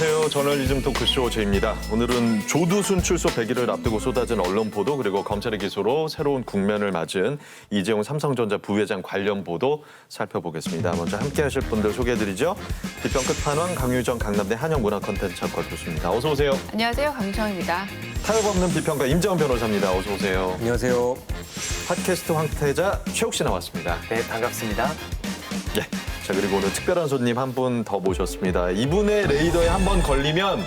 안녕하세요. 저널리즘 토크쇼 제입니다. 오늘은 조두순 출소 100일을 앞두고 쏟아진 언론 보도 그리고 검찰의 기소로 새로운 국면을 맞은 이재용 삼성전자 부회장 관련 보도 살펴보겠습니다. 먼저 함께하실 분들 소개해드리죠. 비평 끝판왕 강유정 강남대 한영문화컨텐츠학과 교수입니다. 어서 오세요. 안녕하세요. 강유정입니다. 타협 없는 비평가 임재원 변호사입니다. 어서 오세요. 안녕하세요. 팟캐스트 황태자 최욱 씨 나왔습니다. 네, 반갑습니다. 예. 자, 그리고 오늘 특별한 손님 한 분 더 모셨습니다. 이분의 레이더에 한 번 걸리면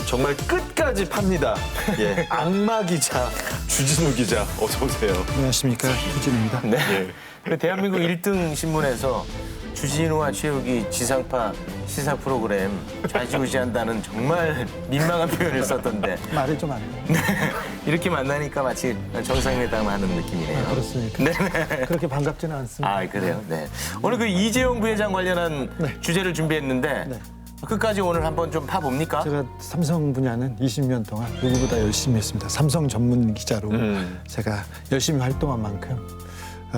정말 끝까지 팝니다. 예, 악마 기자, 주진우 기자, 어서 오세요. 안녕하십니까, 주진우입니다. 네. 예. 그 대한민국 1등 신문에서 주진우와 최욱이 지상파 시사 프로그램 좌지우지한다는 정말 민망한 표현을 썼던데 말이 좀 안 돼요. 이렇게 만나니까 마치 정상회담 하는 느낌이네요. 그렇습니까? 네. 그렇게 반갑지는 않습니다. 아, 그래요? 네. 오늘 그 이재용 부회장 관련한 네. 주제를 준비했는데 네. 끝까지 오늘 한번 좀 파봅니까? 제가 삼성 분야는 20년 동안 누구보다 열심히 했습니다. 삼성 전문 기자로 제가 열심히 활동한 만큼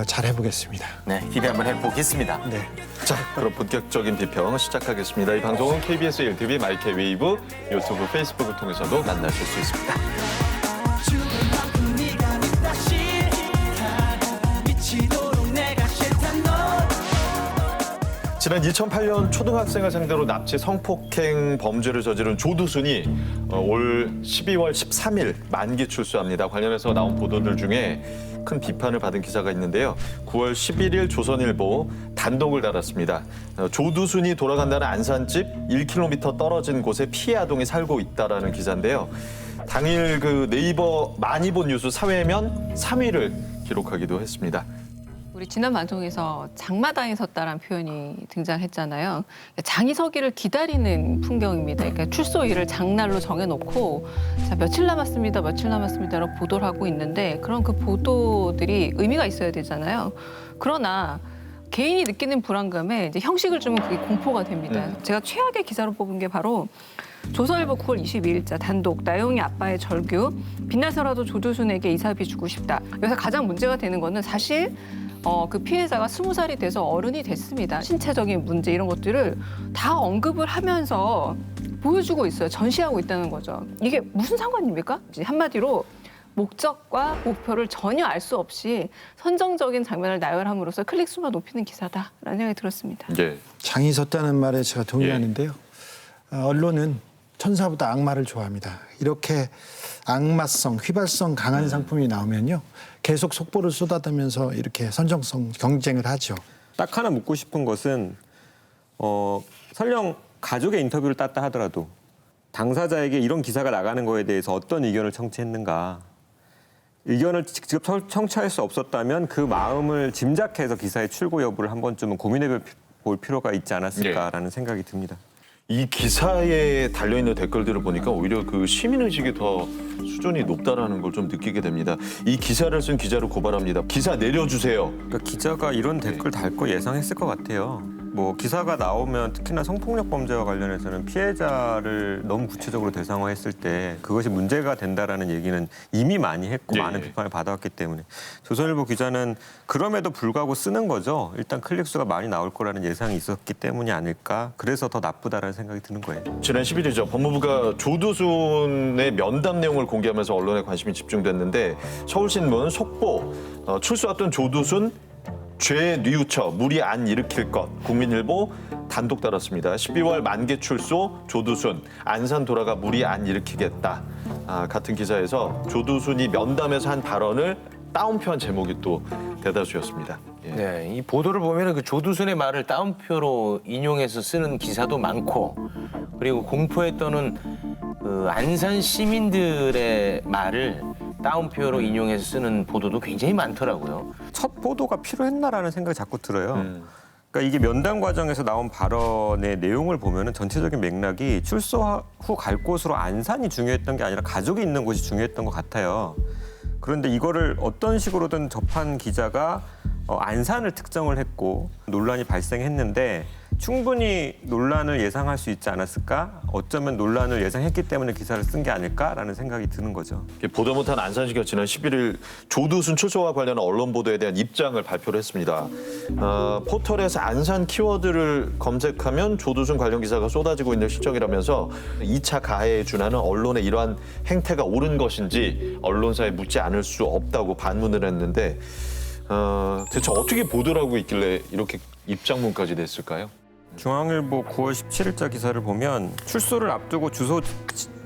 잘해보겠습니다. 네, 기대 한번 해보겠습니다. 네. 자, 그럼 본격적인 비평 시작하겠습니다. 이 방송은 KBS 1TV, 마이케 웨이브, 유튜브, 페이스북을 통해서도 만나실 수 있습니다. 지난 2008년 초등학생을 상대로 납치 성폭행 범죄를 저지른 조두순이 올 12월 13일 만기 출소합니다. 관련해서 나온 보도들 중에 큰 비판을 받은 기사가 있는데요. 9월 11일 조선일보 단독을 달았습니다. 조두순이 돌아간다는 안산집 1km 떨어진 곳에 피해 아동이 살고 있다라는 기사인데요. 당일 그 네이버 많이 본 뉴스 사회면 3위를 기록하기도 했습니다. 우리 지난 방송에서 장마당에 섰다라는 표현이 등장했잖아요. 장이 서기를 기다리는 풍경입니다. 그러니까 출소일을 장날로 정해놓고 자, 며칠 남았습니다, 며칠 남았습니다라고 보도를 하고 있는데 그런 그 보도들이 의미가 있어야 되잖아요. 그러나 개인이 느끼는 불안감에 이제 형식을 주면 그게 공포가 됩니다. 제가 최악의 기사로 뽑은 게 바로 조선일보 9월 22일자 단독 나영이 아빠의 절규 빛나서라도 조두순에게 이사비 주고 싶다. 여기서 가장 문제가 되는 거는 사실 그 피해자가 20살이 돼서 어른이 됐습니다. 신체적인 문제 이런 것들을 다 언급을 하면서 보여주고 있어요. 전시하고 있다는 거죠. 이게 무슨 상관입니까? 한마디로 목적과 목표를 전혀 알 수 없이 선정적인 장면을 나열함으로써 클릭수가 높이는 기사다라는 생각이 들었습니다. 예. 장이 섰다는 말에 제가 동의하는데요. 언론은 천사보다 악마를 좋아합니다. 이렇게 악마성, 휘발성 강한 상품이 나오면요. 계속 속보를 쏟아내면서 이렇게 선정성 경쟁을 하죠. 딱 하나 묻고 싶은 것은 설령 가족의 인터뷰를 땄다 하더라도 당사자에게 이런 기사가 나가는 거에 대해서 어떤 의견을 청취했는가. 의견을 직접 청취할 수 없었다면 그 마음을 짐작해서 기사의 출고 여부를 한 번쯤은 고민해 볼 필요가 있지 않았을까라는 생각이 듭니다. 이 기사에 달려있는 댓글들을 보니까 오히려 그 시민의식이 더 수준이 높다라는 걸 좀 느끼게 됩니다. 이 기사를 쓴 기자를 고발합니다. 기사 내려주세요. 그러니까 기자가 이런 댓글 달 거 예상했을 것 같아요. 뭐 기사가 나오면 특히나 성폭력 범죄와 관련해서는 피해자를 너무 구체적으로 대상화했을 때 그것이 문제가 된다라는 얘기는 이미 많이 했고 예, 많은 예. 비판을 받아왔기 때문에 조선일보 기자는 그럼에도 불구하고 쓰는 거죠. 일단 클릭수가 많이 나올 거라는 예상이 있었기 때문이 아닐까. 그래서 더 나쁘다라는 생각이 드는 거예요. 지난 10일이죠. 법무부가 조두순의 면담 내용을 공개하면서 언론에 관심이 집중됐는데 서울신문 속보 출소 앞둔 조두순 죄 뉘우쳐 무리 안 일으킬 것. 국민일보 단독 달았습니다. 12월 만기 출소 조두순 안산 돌아가 무리 안 일으키겠다. 같은 기사에서 조두순이 면담에서 한 발언을 따옴표한 제목이 또 대다수였습니다. 예. 네, 이 보도를 보면 그 조두순의 말을 따옴표로 인용해서 쓰는 기사도 많고 그리고 공포에 떠는 그 안산 시민들의 말을 따옴표로 인용해서 쓰는 보도도 굉장히 많더라고요. 첫 보도가 필요했나라는 생각이 자꾸 들어요. 그러니까 이게 면담 과정에서 나온 발언의 내용을 보면은 전체적인 맥락이 출소 후 갈 곳으로 안산이 중요했던 게 아니라 가족이 있는 곳이 중요했던 것 같아요. 그런데 이거를 어떤 식으로든 접한 기자가 안산을 특정을 했고 논란이 발생했는데 충분히 논란을 예상할 수 있지 않았을까? 어쩌면 논란을 예상했기 때문에 기사를 쓴 게 아닐까라는 생각이 드는 거죠. 보도 못한 안산시가 지난 11일 조두순 출소와 관련한 언론 보도에 대한 입장을 발표를 했습니다. 포털에서 안산 키워드를 검색하면 조두순 관련 기사가 쏟아지고 있는 시점이라면서 2차 가해에 준하는 언론의 이러한 행태가 옳은 것인지 언론사에 묻지 않을 수 없다고 반문을 했는데 대체 어떻게 보도를 하고 있길래 이렇게 입장문까지 냈을까요? 중앙일보 9월 17일자 기사를 보면 출소를 앞두고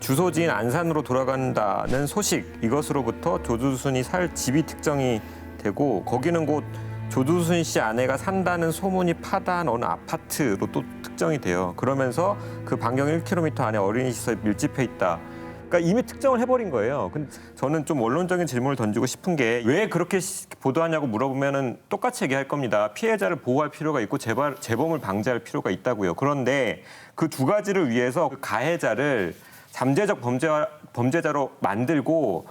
주소지인 안산으로 돌아간다는 소식, 이것으로부터 조두순이 살 집이 특정이 되고 거기는 곧 조두순 씨 아내가 산다는 소문이 파다한 어느 아파트로 또 특정이 돼요. 그러면서 그 반경 1km 안에 어린이 시설이 밀집해 있다. 그러니까 이미 특정을 해버린 거예요. 근데 저는 좀 원론적인 질문을 던지고 싶은 게 왜 그렇게 보도하냐고 물어보면은 똑같이 얘기할 겁니다. 피해자를 보호할 필요가 있고 재범을 방지할 필요가 있다고요. 그런데 그 두 가지를 위해서 그 가해자를 잠재적 범죄자로 만들고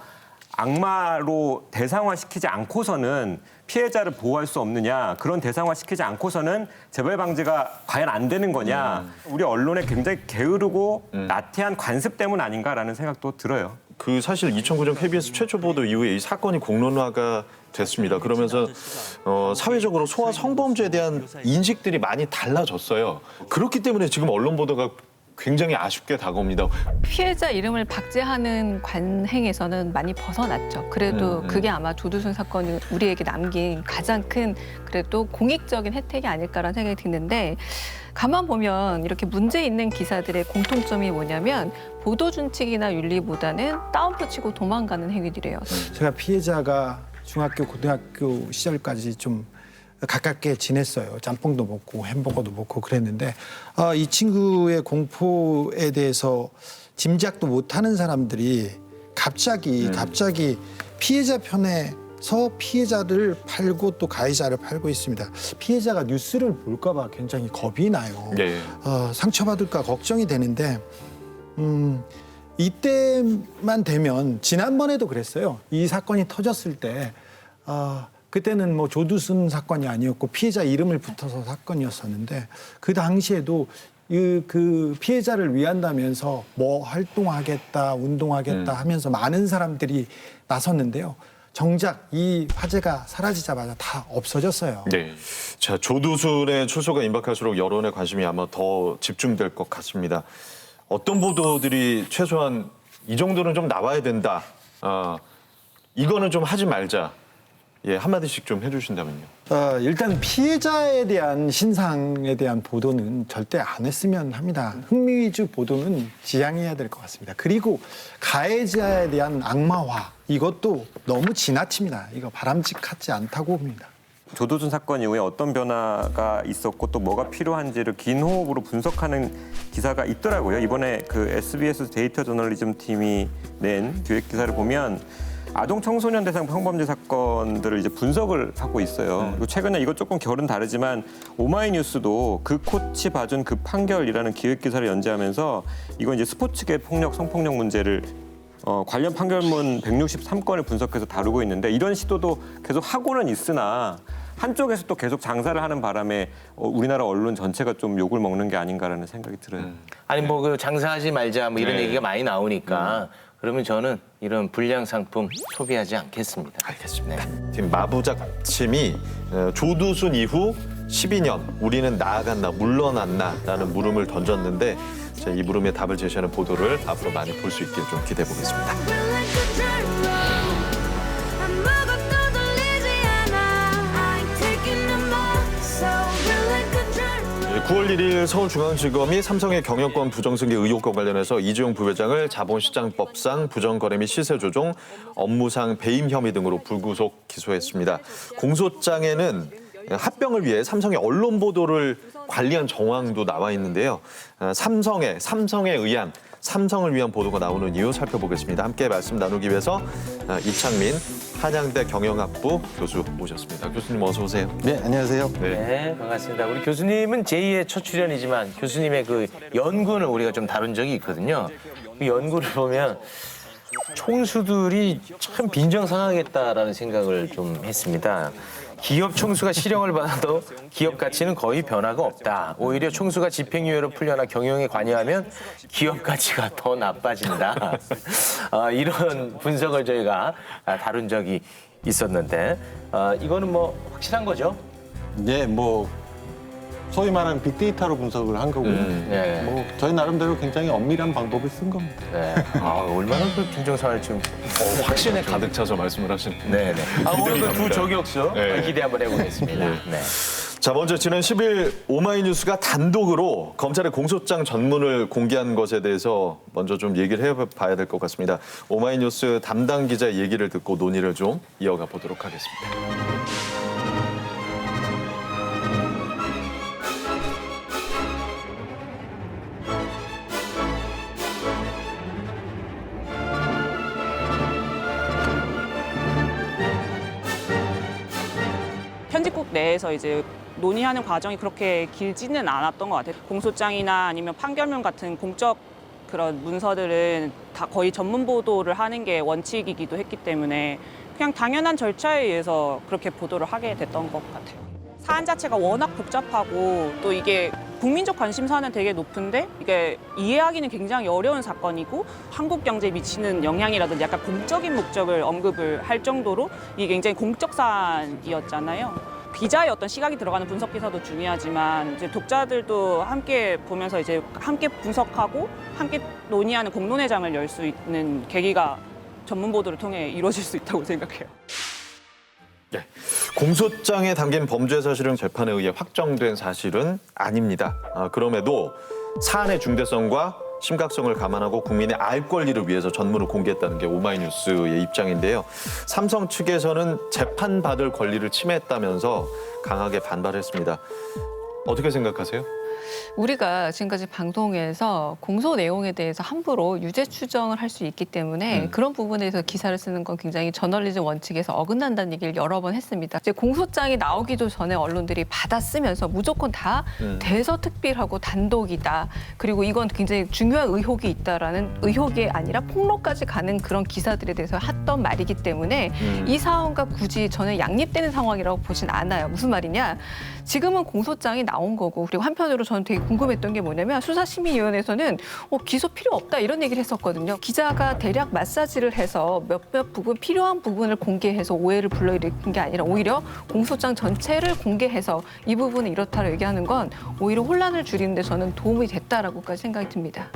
악마로 대상화시키지 않고서는 피해자를 보호할 수 없느냐, 그런 대상화시키지 않고서는 재발 방지가 과연 안 되는 거냐, 우리 언론의 굉장히 게으르고 나태한 관습 때문 아닌가라는 생각도 들어요. 그 사실 2009년 KBS 최초 보도 이후에 이 사건이 공론화가 됐습니다. 그러면서 사회적으로 소아 성범죄에 대한 인식들이 많이 달라졌어요. 그렇기 때문에 지금 언론 보도가 굉장히 아쉽게 다가옵니다. 피해자 이름을 박제하는 관행에서는 많이 벗어났죠. 그래도 그게 아마 조두순 사건이 우리에게 남긴 가장 큰 그래도 공익적인 혜택이 아닐까라는 생각이 드는데 가만 보면 이렇게 문제 있는 기사들의 공통점이 뭐냐면 보도 준칙이나 윤리보다는 다운표 치고 도망가는 행위들이에요. 제가 피해자가 중학교, 고등학교 시절까지 좀 가깝게 지냈어요. 짬뽕도 먹고 햄버거도 먹고 그랬는데 이 친구의 공포에 대해서 짐작도 못하는 사람들이 갑자기 피해자 편에서 피해자를 팔고 또 가해자를 팔고 있습니다. 피해자가 뉴스를 볼까 봐 굉장히 겁이 나요. 네. 상처받을까 걱정이 되는데 이때만 되면 지난번에도 그랬어요. 이 사건이 터졌을 때 그때는 뭐 조두순 사건이 아니었고 피해자 이름을 붙어서 사건이었었는데 그 당시에도 그 피해자를 위한다면서 뭐 활동하겠다, 운동하겠다 하면서 많은 사람들이 나섰는데요. 정작 이 화제가 사라지자마자 다 없어졌어요. 네. 자, 조두순의 출소가 임박할수록 여론의 관심이 아마 더 집중될 것 같습니다. 어떤 보도들이 최소한 이 정도는 좀 나와야 된다. 이거는 좀 하지 말자. 예, 한마디씩 좀 해주신다면요. 일단 피해자에 대한 신상에 대한 보도는 절대 안 했으면 합니다. 흥미 위주 보도는 지양해야 될 것 같습니다. 그리고 가해자에 대한 악마화 이것도 너무 지나칩니다. 이거 바람직하지 않다고 봅니다. 조두순 사건 이후에 어떤 변화가 있었고 또 뭐가 필요한지를 긴 호흡으로 분석하는 기사가 있더라고요. 이번에 그 SBS 데이터 저널리즘 팀이 낸 기획 기사를 보면 아동 청소년 대상 성범죄 사건들을 이제 분석을 하고 있어요. 그리고 최근에 이것 조금 결은 다르지만 오마이뉴스도 그 코치 봐준 그 판결이라는 기획 기사를 연재하면서 이건 이제 스포츠계 폭력 성폭력 문제를 관련 판결문 163건을 분석해서 다루고 있는데 이런 시도도 계속 하고는 있으나 한쪽에서 또 계속 장사를 하는 바람에 우리나라 언론 전체가 좀 욕을 먹는 게 아닌가라는 생각이 들어요. 아니 뭐 그 장사하지 말자 뭐 이런 네. 얘기가 많이 나오니까 그러면 저는 이런 불량 상품 소비하지 않겠습니다. 알겠습니다. 팀 마부작침이 조두순 이후 12년 우리는 나아갔나 물러났나라는 물음을 던졌는데 자, 이 물음에 답을 제시하는 보도를 앞으로 많이 볼 수 있길 좀 기대해 보겠습니다. 9월 1일 서울중앙지검이 삼성의 경영권 부정승계 의혹과 관련해서 이재용 부회장을 자본시장법상 부정거래 및 시세조종, 업무상 배임 혐의 등으로 불구속 기소했습니다. 공소장에는 합병을 위해 삼성의 언론 보도를 관리한 정황도 나와 있는데요. 삼성을 위한 보도가 나오는 이유 살펴보겠습니다. 함께 말씀 나누기 위해서 이창민 한양대 경영학부 교수 모셨습니다. 교수님 어서 오세요. 네, 안녕하세요. 네, 반갑습니다. 우리 교수님은 제2의 첫 출연이지만 교수님의 그 연구를 우리가 좀 다룬 적이 있거든요. 그 연구를 보면 총수들이 참 빈정상하겠다라는 생각을 좀 했습니다. 기업 총수가 실형을 받아도 기업 가치는 거의 변화가 없다. 오히려 총수가 집행유예로 풀려나 경영에 관여하면 기업 가치가 더 나빠진다. 이런 분석을 저희가 다룬 적이 있었는데 이거는 뭐 확실한 거죠? 예, 뭐 소위 말하는 빅데이터로 분석을 한 거고요. 네. 뭐 저희 나름대로 굉장히 엄밀한 방법을 쓴 겁니다. 네. 얼마나 그 김종선을 지금 확신에 가득 차서 말씀을 하시는. 네네. 오늘도 두 저격수 네. 기대 한번 해보겠습니다. 네. 자, 먼저 지난 10일 오마이뉴스가 단독으로 검찰의 공소장 전문을 공개한 것에 대해서 먼저 좀 얘기를 해봐야 될 것 같습니다. 오마이뉴스 담당 기자의 얘기를 듣고 논의를 좀 이어가 보도록 하겠습니다. 편집국 내에서 이제 논의하는 과정이 그렇게 길지는 않았던 것 같아요. 공소장이나 아니면 판결문 같은 공적 그런 문서들은 다 거의 전문 보도를 하는 게 원칙이기도 했기 때문에 그냥 당연한 절차에 의해서 그렇게 보도를 하게 됐던 것 같아요. 사안 자체가 워낙 복잡하고 또 이게 국민적 관심사는 되게 높은데 이게 이해하기는 굉장히 어려운 사건이고 한국 경제에 미치는 영향이라든지 약간 공적인 목적을 언급을 할 정도로 이게 굉장히 공적 사안이었잖아요. 기자의 어떤 시각이 들어가는 분석 기사도 중요하지만 이제 독자들도 함께 보면서 이제 함께 분석하고 함께 논의하는 공론회장을 열 수 있는 계기가 전문 보도를 통해 이루어질 수 있다고 생각해요. 네. 공소장에 담긴 범죄 사실은 재판에 의해 확정된 사실은 아닙니다. 그럼에도 사안의 중대성과 심각성을 감안하고 국민의 알 권리를 위해서 전문을 공개했다는 게 오마이뉴스의 입장인데요. 삼성 측에서는 재판받을 권리를 침해했다면서 강하게 반발했습니다. 어떻게 생각하세요? 우리가 지금까지 방송에서 공소 내용에 대해서 함부로 유죄 추정을 할 수 있기 때문에 그런 부분에 대해서 기사를 쓰는 건 굉장히 저널리즘 원칙에서 어긋난다는 얘기를 여러 번 했습니다. 이제 공소장이 나오기도 전에 언론들이 받아쓰면서 무조건 다 대서특필하고 단독이다. 그리고 이건 굉장히 중요한 의혹이 있다라는 의혹이 아니라 폭로까지 가는 그런 기사들에 대해서 했던 말이기 때문에 이 사안과 굳이 저는 양립되는 상황이라고 보진 않아요. 무슨 말이냐? 지금은 공소장이 나온 거고 그리고 한편으로 저는 되게 궁금했던 게 뭐냐면 수사심의위원회에서는 기소 필요 없다 이런 얘기를 했었거든요. 기자가 대략 마사지를 해서 몇몇 부분 필요한 부분을 공개해서 오해를 불러일으킨 게 아니라 오히려 공소장 전체를 공개해서 이 부분은 이렇다고 얘기하는 건 오히려 혼란을 줄이는 데 저는 도움이 됐다라고까지 생각이 듭니다.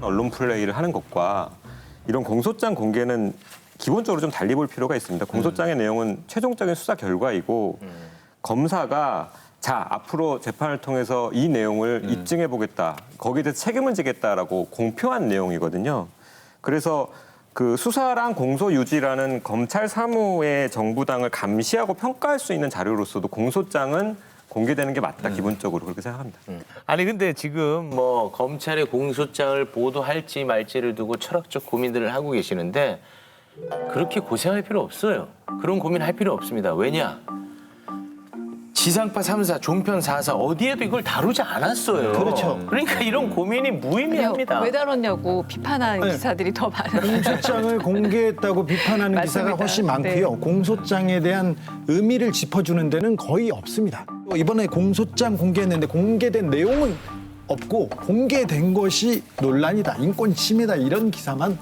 언론 플레이를 하는 것과 이런 공소장 공개는 기본적으로 좀 달리 볼 필요가 있습니다. 공소장의 내용은 최종적인 수사 결과이고 검사가 자, 앞으로 재판을 통해서 이 내용을 입증해 보겠다. 거기에 대해서 책임을 지겠다라고 공표한 내용이거든요. 그래서 그 수사랑 공소 유지라는 검찰 사무의 정부당을 감시하고 평가할 수 있는 자료로서도 공소장은 공개되는 게 맞다. 기본적으로 그렇게 생각합니다. 아니 근데 지금 뭐 검찰의 공소장을 보도할지 말지를 두고 철학적 고민들을 하고 계시는데 그렇게 고생할 필요 없어요. 그런 고민할 필요 없습니다. 왜냐? 지상파 3사, 종편 4사 어디에도 이걸 다루지 않았어요. 그렇죠. 그러니까 이런 고민이 무의미합니다. 왜 다뤘냐고 비판하는 네. 기사들이 더 많아요. 공소장을 공개했다고 비판하는 기사가 맞습니다. 훨씬 많고요. 네. 공소장에 대한 의미를 짚어주는 데는 거의 없습니다. 이번에 공소장 공개했는데 공개된 내용은 없고 공개된 것이 논란이다, 인권 침해다 이런 기사만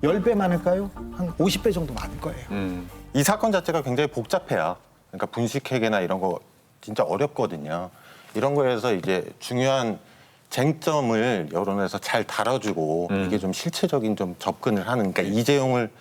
10배 많을까요? 한 50배 정도 많을 거예요. 이 사건 자체가 굉장히 복잡해요. 그러니까 분식회계나 이런 거 진짜 어렵거든요. 이런 거에서 이제 중요한 쟁점을 여론에서 잘 다뤄주고 이게 좀 실체적인 좀 접근을 하는, 그러니까 이재용을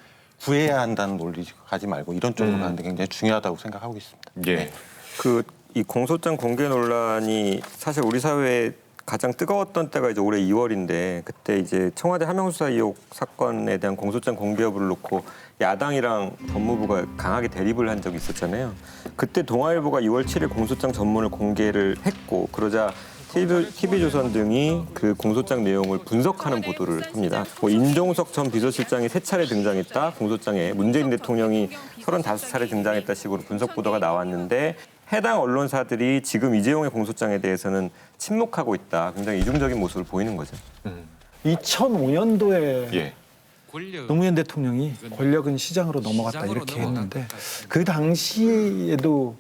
구해야 한다는 논리 가지 말고 이런 쪽으로 가는 게 굉장히 중요하다고 생각하고 있습니다. 예. 네. 그 이 공소장 공개 논란이 사실 우리 사회에 가장 뜨거웠던 때가 이제 올해 2월인데 그때 이제 청와대 하명수사 의혹 사건에 대한 공소장 공개 여부를 놓고 야당이랑 법무부가 강하게 대립을 한 적이 있었잖아요. 그때 동아일보가 6월 7일 공소장 전문을 공개를 했고 그러자 TV조선 등이 그 공소장 내용을 분석하는 보도를 합니다. 뭐 임종석 전 비서실장이 3차례 등장했다. 공소장에 문재인 대통령이 35차례 등장했다 식으로 분석 보도가 나왔는데 해당 언론사들이 지금 이재용의 공소장에 대해서는 침묵하고 있다. 굉장히 이중적인 모습을 보이는 거죠. 2005년도에 예. 노무현 대통령이 권력은 시장으로 넘어갔다 이렇게 했는데 그 당시에도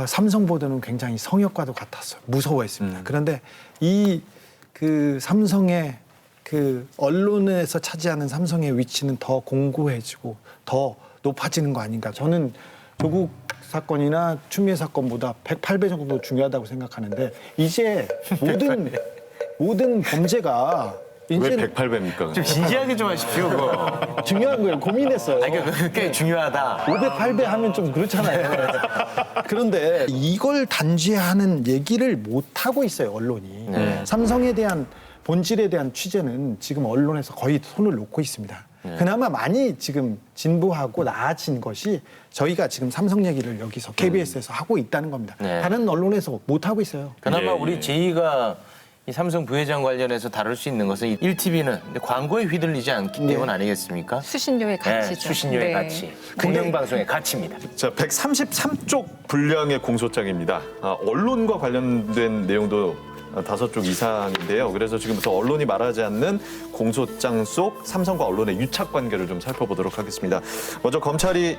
삼성보다는 굉장히 성역과도 같았어요. 무서워했습니다. 그런데 이 그 삼성의 그 언론에서 차지하는 삼성의 위치는 더 공고해지고 더 높아지는 거 아닌가. 저는 조국 사건이나 추미애 사건보다 108배 정도 중요하다고 생각하는데 이제 모든 범죄가 왜 이제는 108배입니까? 좀 진지하게 좀 하십시오. 그거. 중요한 거예요. 고민했어요. 아니, 꽤 중요하다. 508배 하면 좀 그렇잖아요. 그런데 이걸 단죄하는 얘기를 못 하고 있어요, 언론이. 삼성에 대한 본질에 대한 취재는 지금 언론에서 거의 손을 놓고 있습니다. 그나마 많이 지금 진보하고 나아진 것이 저희가 지금 삼성 얘기를 여기서 KBS에서 하고 있다는 겁니다. 네. 다른 언론에서 못 하고 있어요. 그나마 우리 제이가 이 삼성 부회장 관련해서 다룰 수 있는 것은 1TV는 광고에 휘둘리지 않기 때문 아니겠습니까? 수신료의 가치죠. 수신료의 네. 가치, 공영방송의 가치입니다. 자, 133쪽 분량의 공소장입니다. 언론과 관련된 내용도 5쪽 이상인데요. 그래서 지금부터 언론이 말하지 않는 공소장 속 삼성과 언론의 유착 관계를 좀 살펴보도록 하겠습니다. 먼저 검찰이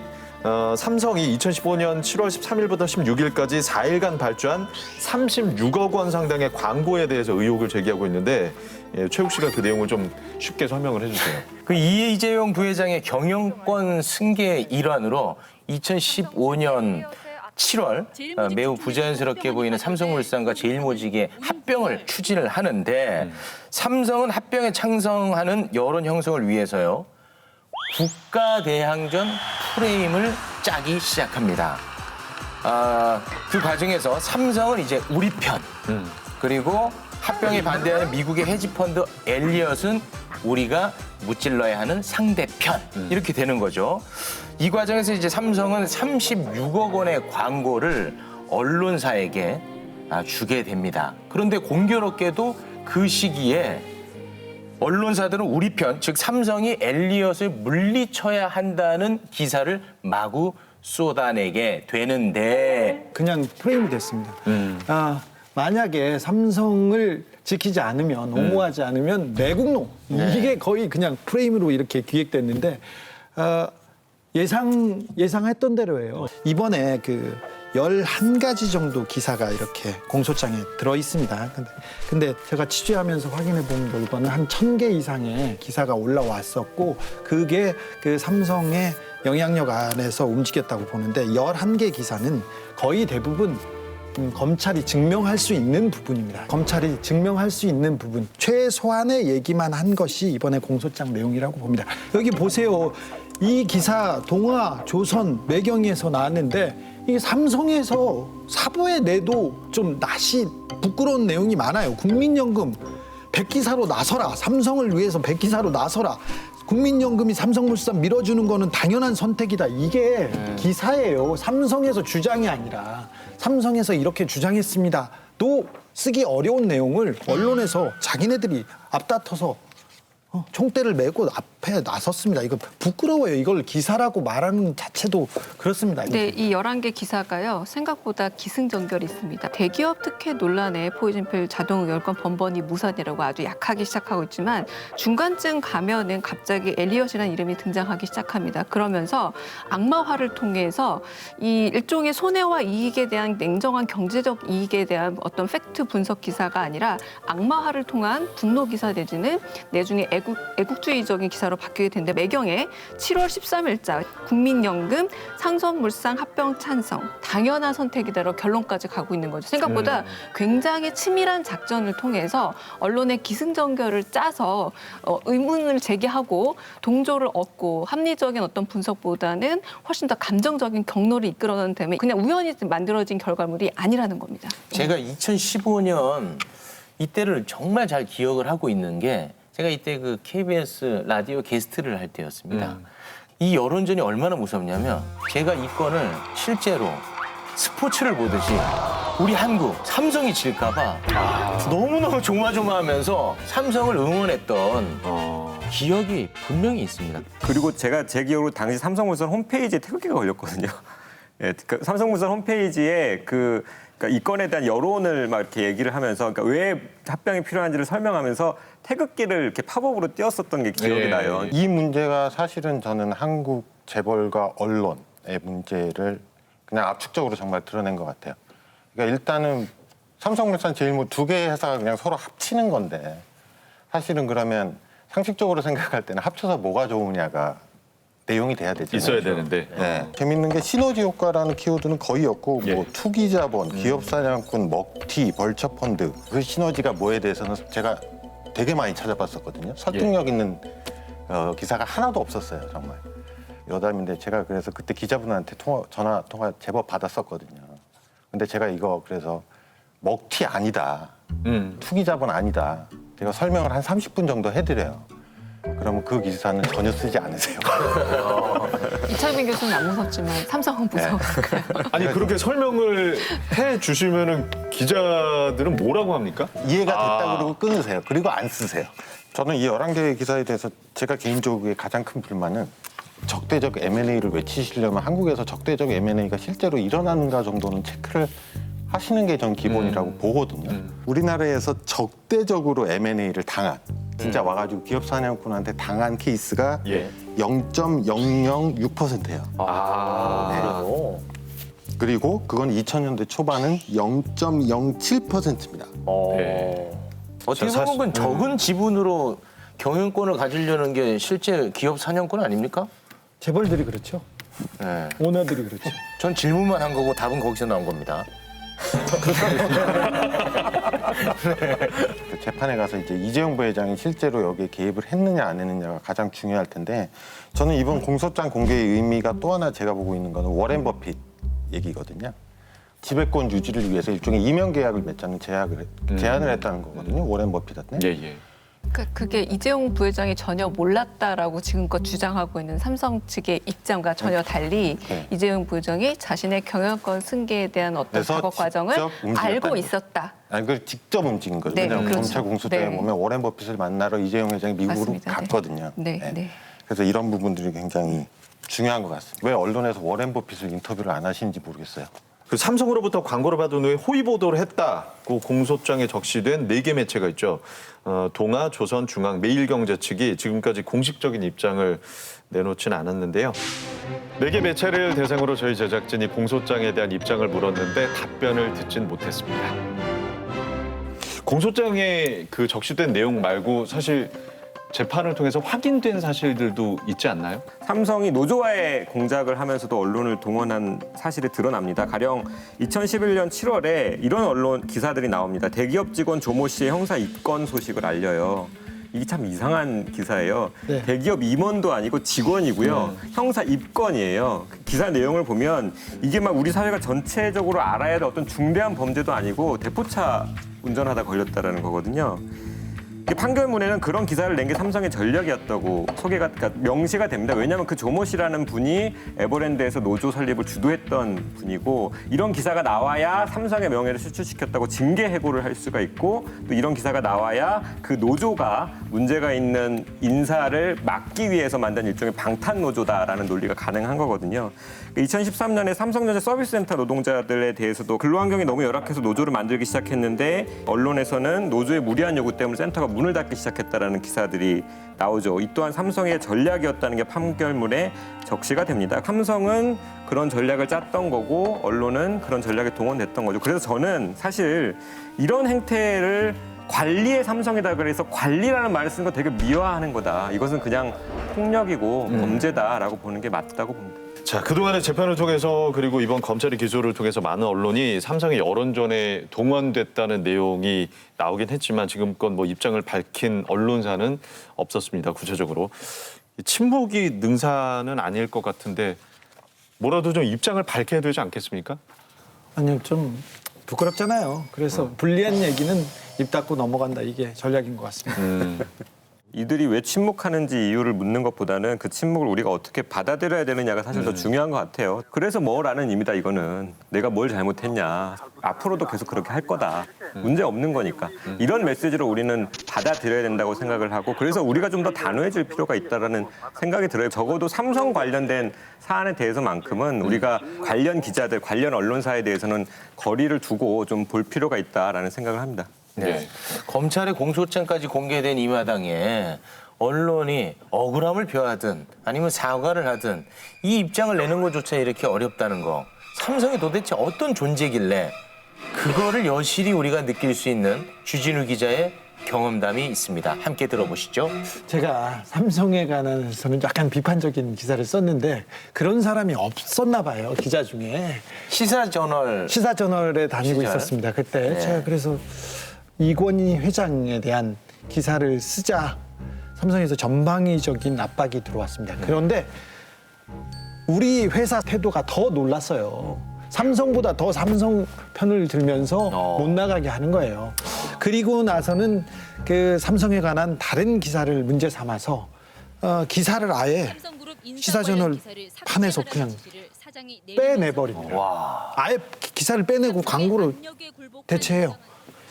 삼성이 2015년 7월 13일부터 16일까지 4일간 발주한 36억 원 상당의 광고에 대해서 의혹을 제기하고 있는데 최욱 씨가 그 내용을 좀 쉽게 설명을 해주세요. 그 이재용 부회장의 경영권 승계의 일환으로 2015년 7월 매우 부자연스럽게 보이는 삼성물산과 제일모직의 합병을 추진을 하는데 삼성은 합병에 찬성하는 여론 형성을 위해서요. 국가대항전 프레임을 짜기 시작합니다. 그 과정에서 삼성은 이제 우리 편, 그리고 합병에 반대하는 미국의 헤지펀드 엘리엇은 우리가 무찔러야 하는 상대편, 이렇게 되는 거죠. 이 과정에서 이제 삼성은 36억 원의 광고를 언론사에게 주게 됩니다. 그런데 공교롭게도 그 시기에 언론사들은 우리 편, 즉 삼성이 엘리엇을 물리쳐야 한다는 기사를 마구 쏟아내게 되는데 그냥 프레임이 됐습니다. 만약에 삼성을 지키지 않으면, 옹호하지 않으면 내국노. 이게 거의 그냥 프레임으로 이렇게 기획됐는데 예상했던 대로예요. 이번에 그 11가지 정도 기사가 이렇게 공소장에 들어 있습니다. 근데 제가 취재하면서 확인해 본 결과는 한 1000개 이상의 기사가 올라왔었고 그게 그 삼성의 영향력 안에서 움직였다고 보는데 11개 기사는 거의 대부분 검찰이 증명할 수 있는 부분입니다. 검찰이 증명할 수 있는 부분, 최소한의 얘기만 한 것이 이번에 공소장 내용이라고 봅니다. 여기 보세요. 이 기사 동아, 조선, 매경에서 나왔는데 이 삼성에서 사보에 내도 좀 낯이 부끄러운 내용이 많아요. 국민연금 100기사로 나서라. 삼성을 위해서 100기사로 나서라. 국민연금이 삼성물산 밀어주는 거는 당연한 선택이다. 이게 기사예요. 삼성에서 주장이 아니라 삼성에서 이렇게 주장했습니다. 또 쓰기 어려운 내용을 언론에서 자기네들이 앞다퉈서 총대를 메고 앞에 나섰습니다. 이거 부끄러워요. 이걸 기사라고 말하는 자체도 그렇습니다. 네, 이 11개 기사가요. 생각보다 기승전결이 있습니다. 대기업 특혜 논란에 포이즌필 자동 열건 번번이 무산이라고 아주 약하게 시작하고 있지만 중간쯤 가면은 갑자기 엘리엇이라는 이름이 등장하기 시작합니다. 그러면서 악마화를 통해서 이 일종의 손해와 이익에 대한 냉정한 경제적 이익에 대한 어떤 팩트 분석 기사가 아니라 악마화를 통한 분노 기사 내지는 내중에 애국주의적인 기사로 바뀌게 되는데 매경에 7월 13일자 국민연금 삼성물산 합병 찬성 당연한 선택이다로 결론까지 가고 있는 거죠. 생각보다 굉장히 치밀한 작전을 통해서 언론의 기승전결을 짜서 의문을 제기하고 동조를 얻고 합리적인 어떤 분석보다는 훨씬 더 감정적인 경로를 이끌어가는 때문에 그냥 우연히 만들어진 결과물이 아니라는 겁니다. 제가 2015년 이때를 정말 잘 기억을 하고 있는 게 제가 이때 그 KBS 라디오 게스트를 할 때였습니다. 이 여론전이 얼마나 무섭냐면 제가 이 건을 실제로 스포츠를 보듯이 우리 한국 삼성이 질까 봐 너무너무 조마조마하면서 삼성을 응원했던 기억이 분명히 있습니다. 그리고 제가 제 기억으로 당시 삼성물산 홈페이지에 태극기가 걸렸거든요. 예, 그 삼성물산 홈페이지에 그러니까 이 건에 대한 여론을 막 이렇게 얘기를 하면서 그러니까 왜 합병이 필요한지를 설명하면서 태극기를 이렇게 팝업으로 띄웠었던 게 기억이 나요. 이 문제가 사실은 저는 한국 재벌과 언론의 문제를 그냥 압축적으로 정말 드러낸 것 같아요. 그러니까 일단은 삼성물산, 제일모 두 개의 회사가 그냥 서로 합치는 건데 사실은 그러면 상식적으로 생각할 때는 합쳐서 뭐가 좋으냐가 내용이 돼야 되잖아요. 있어야 되는데. 네. 재밌는 게 시너지 효과라는 키워드는 거의 없고 예. 뭐 투기자본, 기업사냥꾼, 먹튀, 벌처펀드 그 시너지가 뭐에 대해서는 제가 되게 많이 찾아봤었거든요. 설득력 있는 기사가 하나도 없었어요, 정말. 여담인데 제가 그래서 그때 기자분한테 전화 통화 제법 받았었거든요. 근데 제가 이거 그래서 먹튀 아니다, 투기자본 아니다. 제가 설명을 한 30분 정도 해드려요. 그러면 그 기사는 전혀 쓰지 않으세요. 이철민 교수는 안 무섭지만 삼성은 무서우니까요. 아니 그렇게 설명을 해 주시면은 기자들은 뭐라고 합니까? 이해가 됐다 그러고 끊으세요. 그리고 안 쓰세요. 저는 이 11개의 기사에 대해서 제가 개인적으로 가장 큰 불만은 적대적 M&A를 외치시려면 한국에서 적대적 M&A가 실제로 일어나는가 정도는 체크를 하시는 게 전 기본이라고 보거든요. 우리나라에서 적대적으로 M&A를 당한 진짜 와가지고 기업 사냥꾼한테 당한 케이스가 예. 0.006%예요. 그래도 그리고 그건 2000년대 초반은 0.07%입니다. 네. 어떻게 사실- 보면 적은 지분으로 경영권을 가지려는 게 실제 기업 사냥꾼 아닙니까? 재벌들이 그렇죠. 네. 오너들이 그렇죠. 전 질문만 한 거고 답은 거기서 나온 겁니다. 그 재판에 가서 이제 이재용 부회장이 실제로 여기에 개입을 했느냐 안 했느냐가 가장 중요할 텐데 저는 이번 공소장 공개의 의미가 또 하나 제가 보고 있는 거는 워렌 버핏 얘기거든요. 지배권 유지를 위해서 일종의 이명 계약을 맺자는 제안을 했다는 거거든요. 워렌 버핏한테. 예, 예. 그러니까 그게 이재용 부회장이 전혀 몰랐다라고 지금껏 주장하고 있는 삼성 측의 입장과 전혀 달리 네. 이재용 부회장이 자신의 경영권 승계에 대한 어떤 그래서 작업 과정을 직접 움직였다는 알고 거죠. 있었다. 아니 그걸 직접 움직인 거죠. 네, 왜냐하면 그렇죠. 검찰 공소장에 네. 보면 워렌 버핏을 만나러 이재용 회장이 미국으로 맞습니다. 네. 갔거든요. 네, 네. 그래서 이런 부분들이 굉장히 중요한 것 같습니다. 왜 언론에서 워렌 버핏을 인터뷰를 안 하시는지 모르겠어요. 그 삼성으로부터 광고를 받은 후에 호의 보도를 했다고 공소장에 적시된 4개 매체가 있죠. 동아, 조선, 중앙, 매일경제 측이 지금까지 공식적인 입장을 내놓지는 않았는데요. 4개 매체를 대상으로 저희 제작진이 공소장에 대한 입장을 물었는데 답변을 듣진 못했습니다. 공소장에 그 적시된 내용 말고 사실 재판을 통해서 확인된 사실들도 있지 않나요? 삼성이 노조와의 공작을 하면서도 언론을 동원한 사실이 드러납니다. 가령 2011년 7월에 이런 언론 기사들이 나옵니다. 대기업 직원 조모 씨의 형사 입건 소식을 알려요. 이게 참 이상한 기사예요. 네. 대기업 임원도 아니고 직원이고요. 형사 입건이에요. 그 기사 내용을 보면 이게 막 우리 사회가 전체적으로 알아야 할 어떤 중대한 범죄도 아니고 대포차 운전하다 걸렸다라는 거거든요. 판결문에는 그런 기사를 낸 게 삼성의 전략이었다고 그러니까 명시가 됩니다. 왜냐하면 그 조모 씨라는 분이 에버랜드에서 노조 설립을 주도했던 분이고 이런 기사가 나와야 삼성의 명예를 실추시켰다고 징계 해고를 할 수가 있고 또 이런 기사가 나와야 그 노조가 문제가 있는 인사를 막기 위해서 만든 일종의 방탄 노조다라는 논리가 가능한 거거든요. 2013년에 삼성전자 서비스센터 노동자들에 대해서도 근로환경이 너무 열악해서 노조를 만들기 시작했는데 언론에서는 노조의 무리한 요구 때문에 센터가 문을 닫기 시작했다라는 기사들이 나오죠. 이 또한 삼성의 전략이었다는 게 판결문에 적시가 됩니다. 삼성은 그런 전략을 짰던 거고 언론은 그런 전략에 동원됐던 거죠. 그래서 저는 사실 이런 행태를 관리의 삼성이다 그래서 관리라는 말을 쓰는 거 되게 미화하는 거다. 이것은 그냥 폭력이고 범죄다라고 보는 게 맞다고 봅니다. 자, 그동안의 재판을 통해서 그리고 이번 검찰의 기소를 통해서 많은 언론이 삼성의 여론전에 동원됐다는 내용이 나오긴 했지만 지금껏 뭐 입장을 밝힌 언론사는 없었습니다. 구체적으로. 침묵이 능사는 아닐 것 같은데 뭐라도 좀 입장을 밝혀야 되지 않겠습니까? 아니요, 좀 부끄럽잖아요. 그래서 불리한 얘기는 입 닫고 넘어간다. 이게 전략인 것 같습니다. 이들이 왜 침묵하는지 이유를 묻는 것보다는 그 침묵을 우리가 어떻게 받아들여야 되느냐가 사실 더 중요한 것 같아요. 그래서 뭐라는 의미다 이거는. 내가 뭘 잘못했냐. 앞으로도 계속 그렇게 할 거다. 문제 없는 거니까. 이런 메시지로 우리는 받아들여야 된다고 생각을 하고 그래서 우리가 좀 더 단호해질 필요가 있다라는 생각이 들어요. 적어도 삼성 관련된 사안에 대해서만큼은 우리가 관련 기자들, 관련 언론사에 대해서는 거리를 두고 좀 볼 필요가 있다라는 생각을 합니다. 네. 검찰의 공소장까지 공개된 이 마당에 언론이 억울함을 표하든 아니면 사과를 하든 이 입장을 내는 것조차 이렇게 어렵다는 거 삼성이 도대체 어떤 존재길래 그거를 여실히 우리가 느낄 수 있는 주진우 기자의 경험담이 있습니다. 함께 들어보시죠. 제가 삼성에 관해서는 약간 비판적인 기사를 썼는데 그런 사람이 없었나 봐요. 기자 중에. 시사저널에 다니고 시절? 있었습니다. 그때 네. 제가 그래서 이권희 회장에 대한 기사를 쓰자 삼성에서 전방위적인 압박이 들어왔습니다. 그런데 우리 회사 태도가 더 놀랐어요. 삼성보다 더 삼성 편을 들면서 못 나가게 하는 거예요. 그리고 나서는 그 삼성에 관한 다른 기사를 문제 삼아서 기사를 아예 시사저널 판에서 그냥 빼내버립니다. 아예 기사를 빼내고 광고를 대체해요.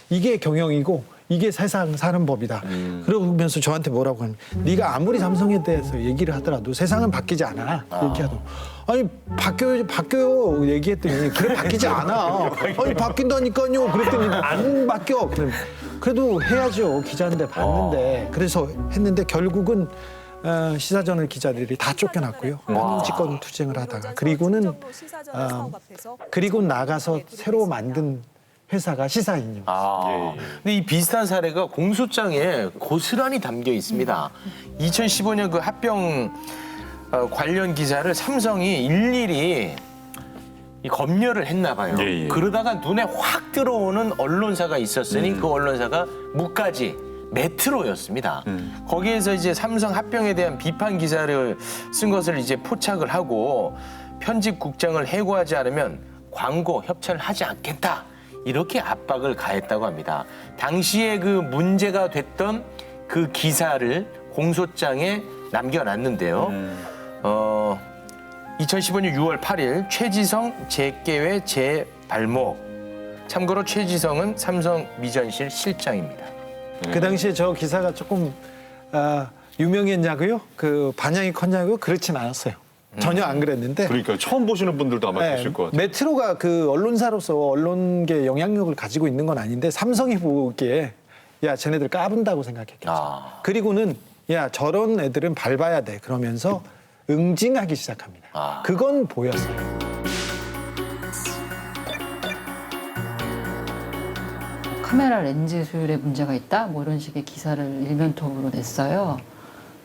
이게 경영이고 이게 세상 사는 법이다. 그러면서 저한테 뭐라고 하면 네가 아무리 삼성에 대해서 얘기를 하더라도 세상은 바뀌지 않아. 얘기하도 아니 바뀌어요 얘기했더니 그래 바뀌지 않아. 아니 바뀐다니까요. 그랬더니 안 바뀌어. 그래도 해야죠. 기자인데 봤는데 그래서 했는데 결국은 시사저널 기자들이 다 쫓겨났고요. 직권 투쟁을 하다가 그리고는 그리고 나가서 새로 만든 회사가 시사인입니다. 근데 이 비슷한 사례가 공소장에 고스란히 담겨 있습니다. 2015년 그 합병 관련 기사를 삼성이 일일이 이 검열을 했나 봐요. 예, 예. 그러다가 눈에 확 들어오는 언론사가 있었으니 그 언론사가 무까지 메트로였습니다. 거기에서 이제 삼성 합병에 대한 비판 기사를 쓴 것을 이제 포착을 하고 편집국장을 해고하지 않으면 광고 협찬을 하지 않겠다. 이렇게 압박을 가했다고 합니다. 당시에 그 문제가 됐던 그 기사를 공소장에 남겨놨는데요. 2015년 6월 8일 최지성 재계회 재발목. 참고로 최지성은 삼성 미전실 실장입니다. 그 당시에 저 기사가 조금 유명했냐고요? 그 반향이 컸냐고요? 그렇진 않았어요. 전혀 안 그랬는데. 그러니까 처음 보시는 분들도 아마 네, 계실 것 같아요. 메트로가 그 언론사로서 언론계 영향력을 가지고 있는 건 아닌데 삼성이 보기에 야 쟤네들 까분다고 생각했겠죠. 그리고는 야 저런 애들은 밟아야 돼 그러면서 응징하기 시작합니다. 그건 보였어요. 카메라 렌즈 수율에 문제가 있다? 뭐 이런 식의 기사를 일면톡으로 냈어요.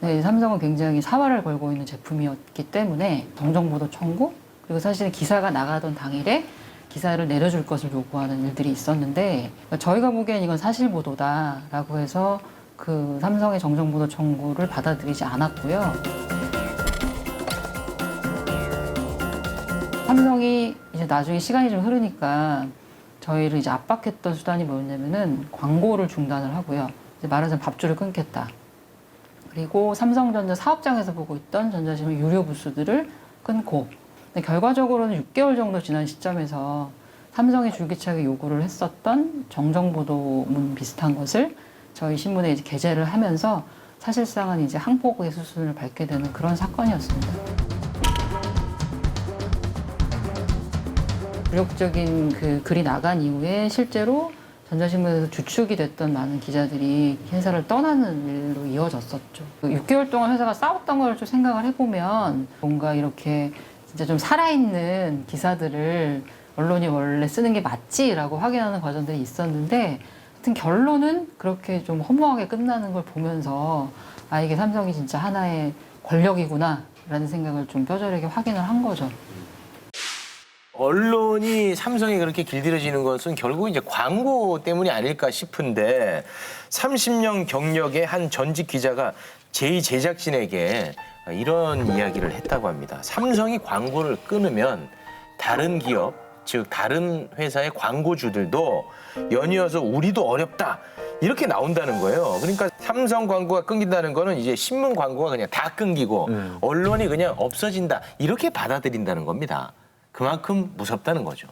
네, 삼성은 굉장히 사활을 걸고 있는 제품이었기 때문에 정정보도 청구 그리고 사실은 기사가 나가던 당일에 기사를 내려줄 것을 요구하는 일들이 있었는데 저희가 보기엔 이건 사실 보도다라고 해서 그 삼성의 정정보도 청구를 받아들이지 않았고요. 삼성이 이제 나중에 시간이 좀 흐르니까 저희를 이제 압박했던 수단이 뭐였냐면은 광고를 중단을 하고요. 이제 말하자면 밥줄을 끊겠다. 그리고 삼성전자 사업장에서 보고 있던 전자신문 유료 부스들을 끊고 근데 결과적으로는 6개월 정도 지난 시점에서 삼성이 줄기차게 요구를 했었던 정정보도문 비슷한 것을 저희 신문에 이제 게재를 하면서 사실상은 이제 항복의 수순을 밟게 되는 그런 사건이었습니다. 굴욕적인 그 글이 나간 이후에 실제로 전자신문에서 주축이 됐던 많은 기자들이 회사를 떠나는 일로 이어졌었죠. 6개월 동안 회사가 싸웠던 걸 좀 생각을 해보면 뭔가 이렇게 진짜 좀 살아있는 기사들을 언론이 원래 쓰는 게 맞지라고 확인하는 과정들이 있었는데 하여튼 결론은 그렇게 좀 허무하게 끝나는 걸 보면서 아 이게 삼성이 진짜 하나의 권력이구나 라는 생각을 좀 뼈저리게 확인을 한 거죠. 언론이 삼성이 그렇게 길들여지는 것은 결국 이제 광고 때문이 아닐까 싶은데 30년 경력의 한 전직 기자가 제2 제작진에게 이런 이야기를 했다고 합니다. 삼성이 광고를 끊으면 다른 기업, 즉 다른 회사의 광고주들도 연이어서 우리도 어렵다 이렇게 나온다는 거예요. 그러니까 삼성 광고가 끊긴다는 거는 이제 신문 광고가 그냥 다 끊기고 언론이 그냥 없어진다 이렇게 받아들인다는 겁니다. 그만큼 무섭다는 거죠.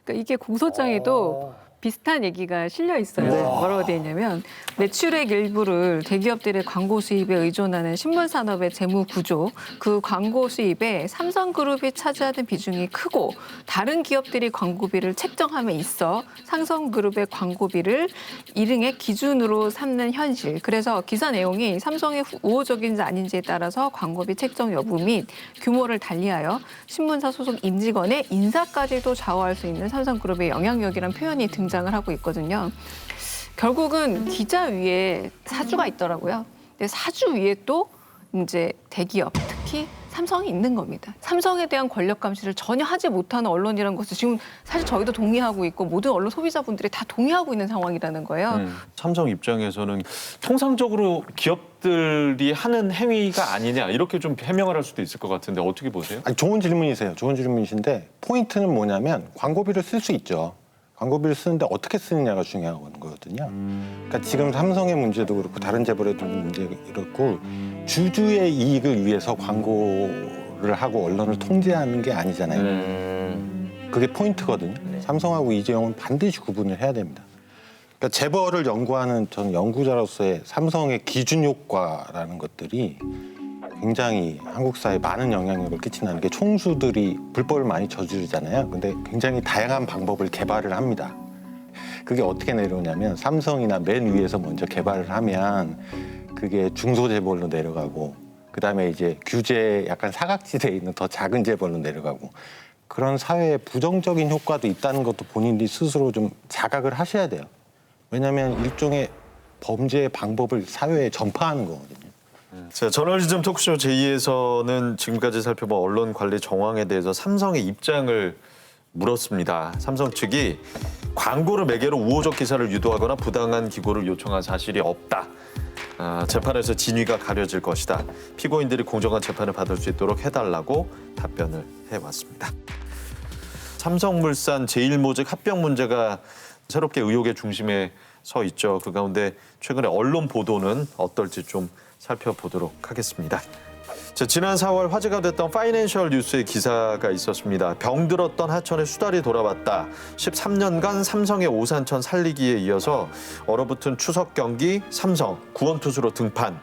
그러니까 이게 공소장에도 비슷한 얘기가 실려 있어요. 뭐라고 되어 있냐면 매출액 일부를 대기업들의 광고 수입에 의존하는 신문 산업의 재무 구조, 그 광고 수입에 삼성그룹이 차지하는 비중이 크고 다른 기업들이 광고비를 책정함에 있어 삼성그룹의 광고비를 일응의 기준으로 삼는 현실. 그래서 기사 내용이 삼성의 우호적인지 아닌지에 따라서 광고비 책정 여부 및 규모를 달리하여 신문사 소속 임직원의 인사까지도 좌우할 수 있는 삼성그룹의 영향력이라는 표현이 등장을 하고 있거든요. 결국은 기자 위에 사주가 있더라고요. 근데 사주 위에 또 이제 대기업, 특히 삼성이 있는 겁니다. 삼성에 대한 권력 감시를 전혀 하지 못하는 언론이라는 것을 지금 사실 저희도 동의하고 있고 모든 언론 소비자분들이 다 동의하고 있는 상황이라는 거예요. 삼성 입장에서는 통상적으로 기업들이 하는 행위가 아니냐 이렇게 좀 해명을 할 수도 있을 것 같은데 어떻게 보세요? 아니, 좋은 질문이세요. 좋은 질문이신데 포인트는 뭐냐면 광고비를 쓸 수 있죠. 광고비를 쓰는데 어떻게 쓰느냐가 중요한 거거든요. 그러니까 지금 삼성의 문제도 그렇고 다른 재벌에도 문제도 그렇고 주주의 이익을 위해서 광고를 하고 언론을 통제하는 게 아니잖아요. 그게 포인트거든요. 삼성하고 이재용은 반드시 구분을 해야 됩니다. 그러니까 재벌을 연구하는 저는 연구자로서의 삼성의 기준 효과라는 것들이 굉장히 한국 사회에 많은 영향력을 끼친다는 게 총수들이 불법을 많이 저지르잖아요. 근데 굉장히 다양한 방법을 개발을 합니다. 그게 어떻게 내려오냐면 삼성이나 맨 위에서 먼저 개발을 하면 그게 중소재벌로 내려가고 그다음에 이제 규제 약간 사각지대에 있는 더 작은 재벌로 내려가고 그런 사회에 부정적인 효과도 있다는 것도 본인들이 스스로 좀 자각을 하셔야 돼요. 왜냐하면 일종의 범죄의 방법을 사회에 전파하는 거거든요. 자, 저널리즘 토크쇼 제2에서는 지금까지 살펴본 언론 관리 정황에 대해서 삼성의 입장을 물었습니다. 삼성 측이 광고를 매개로 우호적 기사를 유도하거나 부당한 기고를 요청한 사실이 없다. 재판에서 진위가 가려질 것이다. 피고인들이 공정한 재판을 받을 수 있도록 해달라고 답변을 해왔습니다. 삼성물산 제일모직 합병 문제가 새롭게 의혹의 중심에 서 있죠. 그 가운데 최근에 언론 보도는 어떨지 좀 살펴보도록 하겠습니다. 자, 지난 4월 화제가 됐던 파이낸셜 뉴스의 기사가 있었습니다. 병들었던 하천에 수달이 돌아왔다. 13년간 삼성의 오산천 살리기에 이어서 얼어붙은 추석 경기 삼성 구원투수로 등판.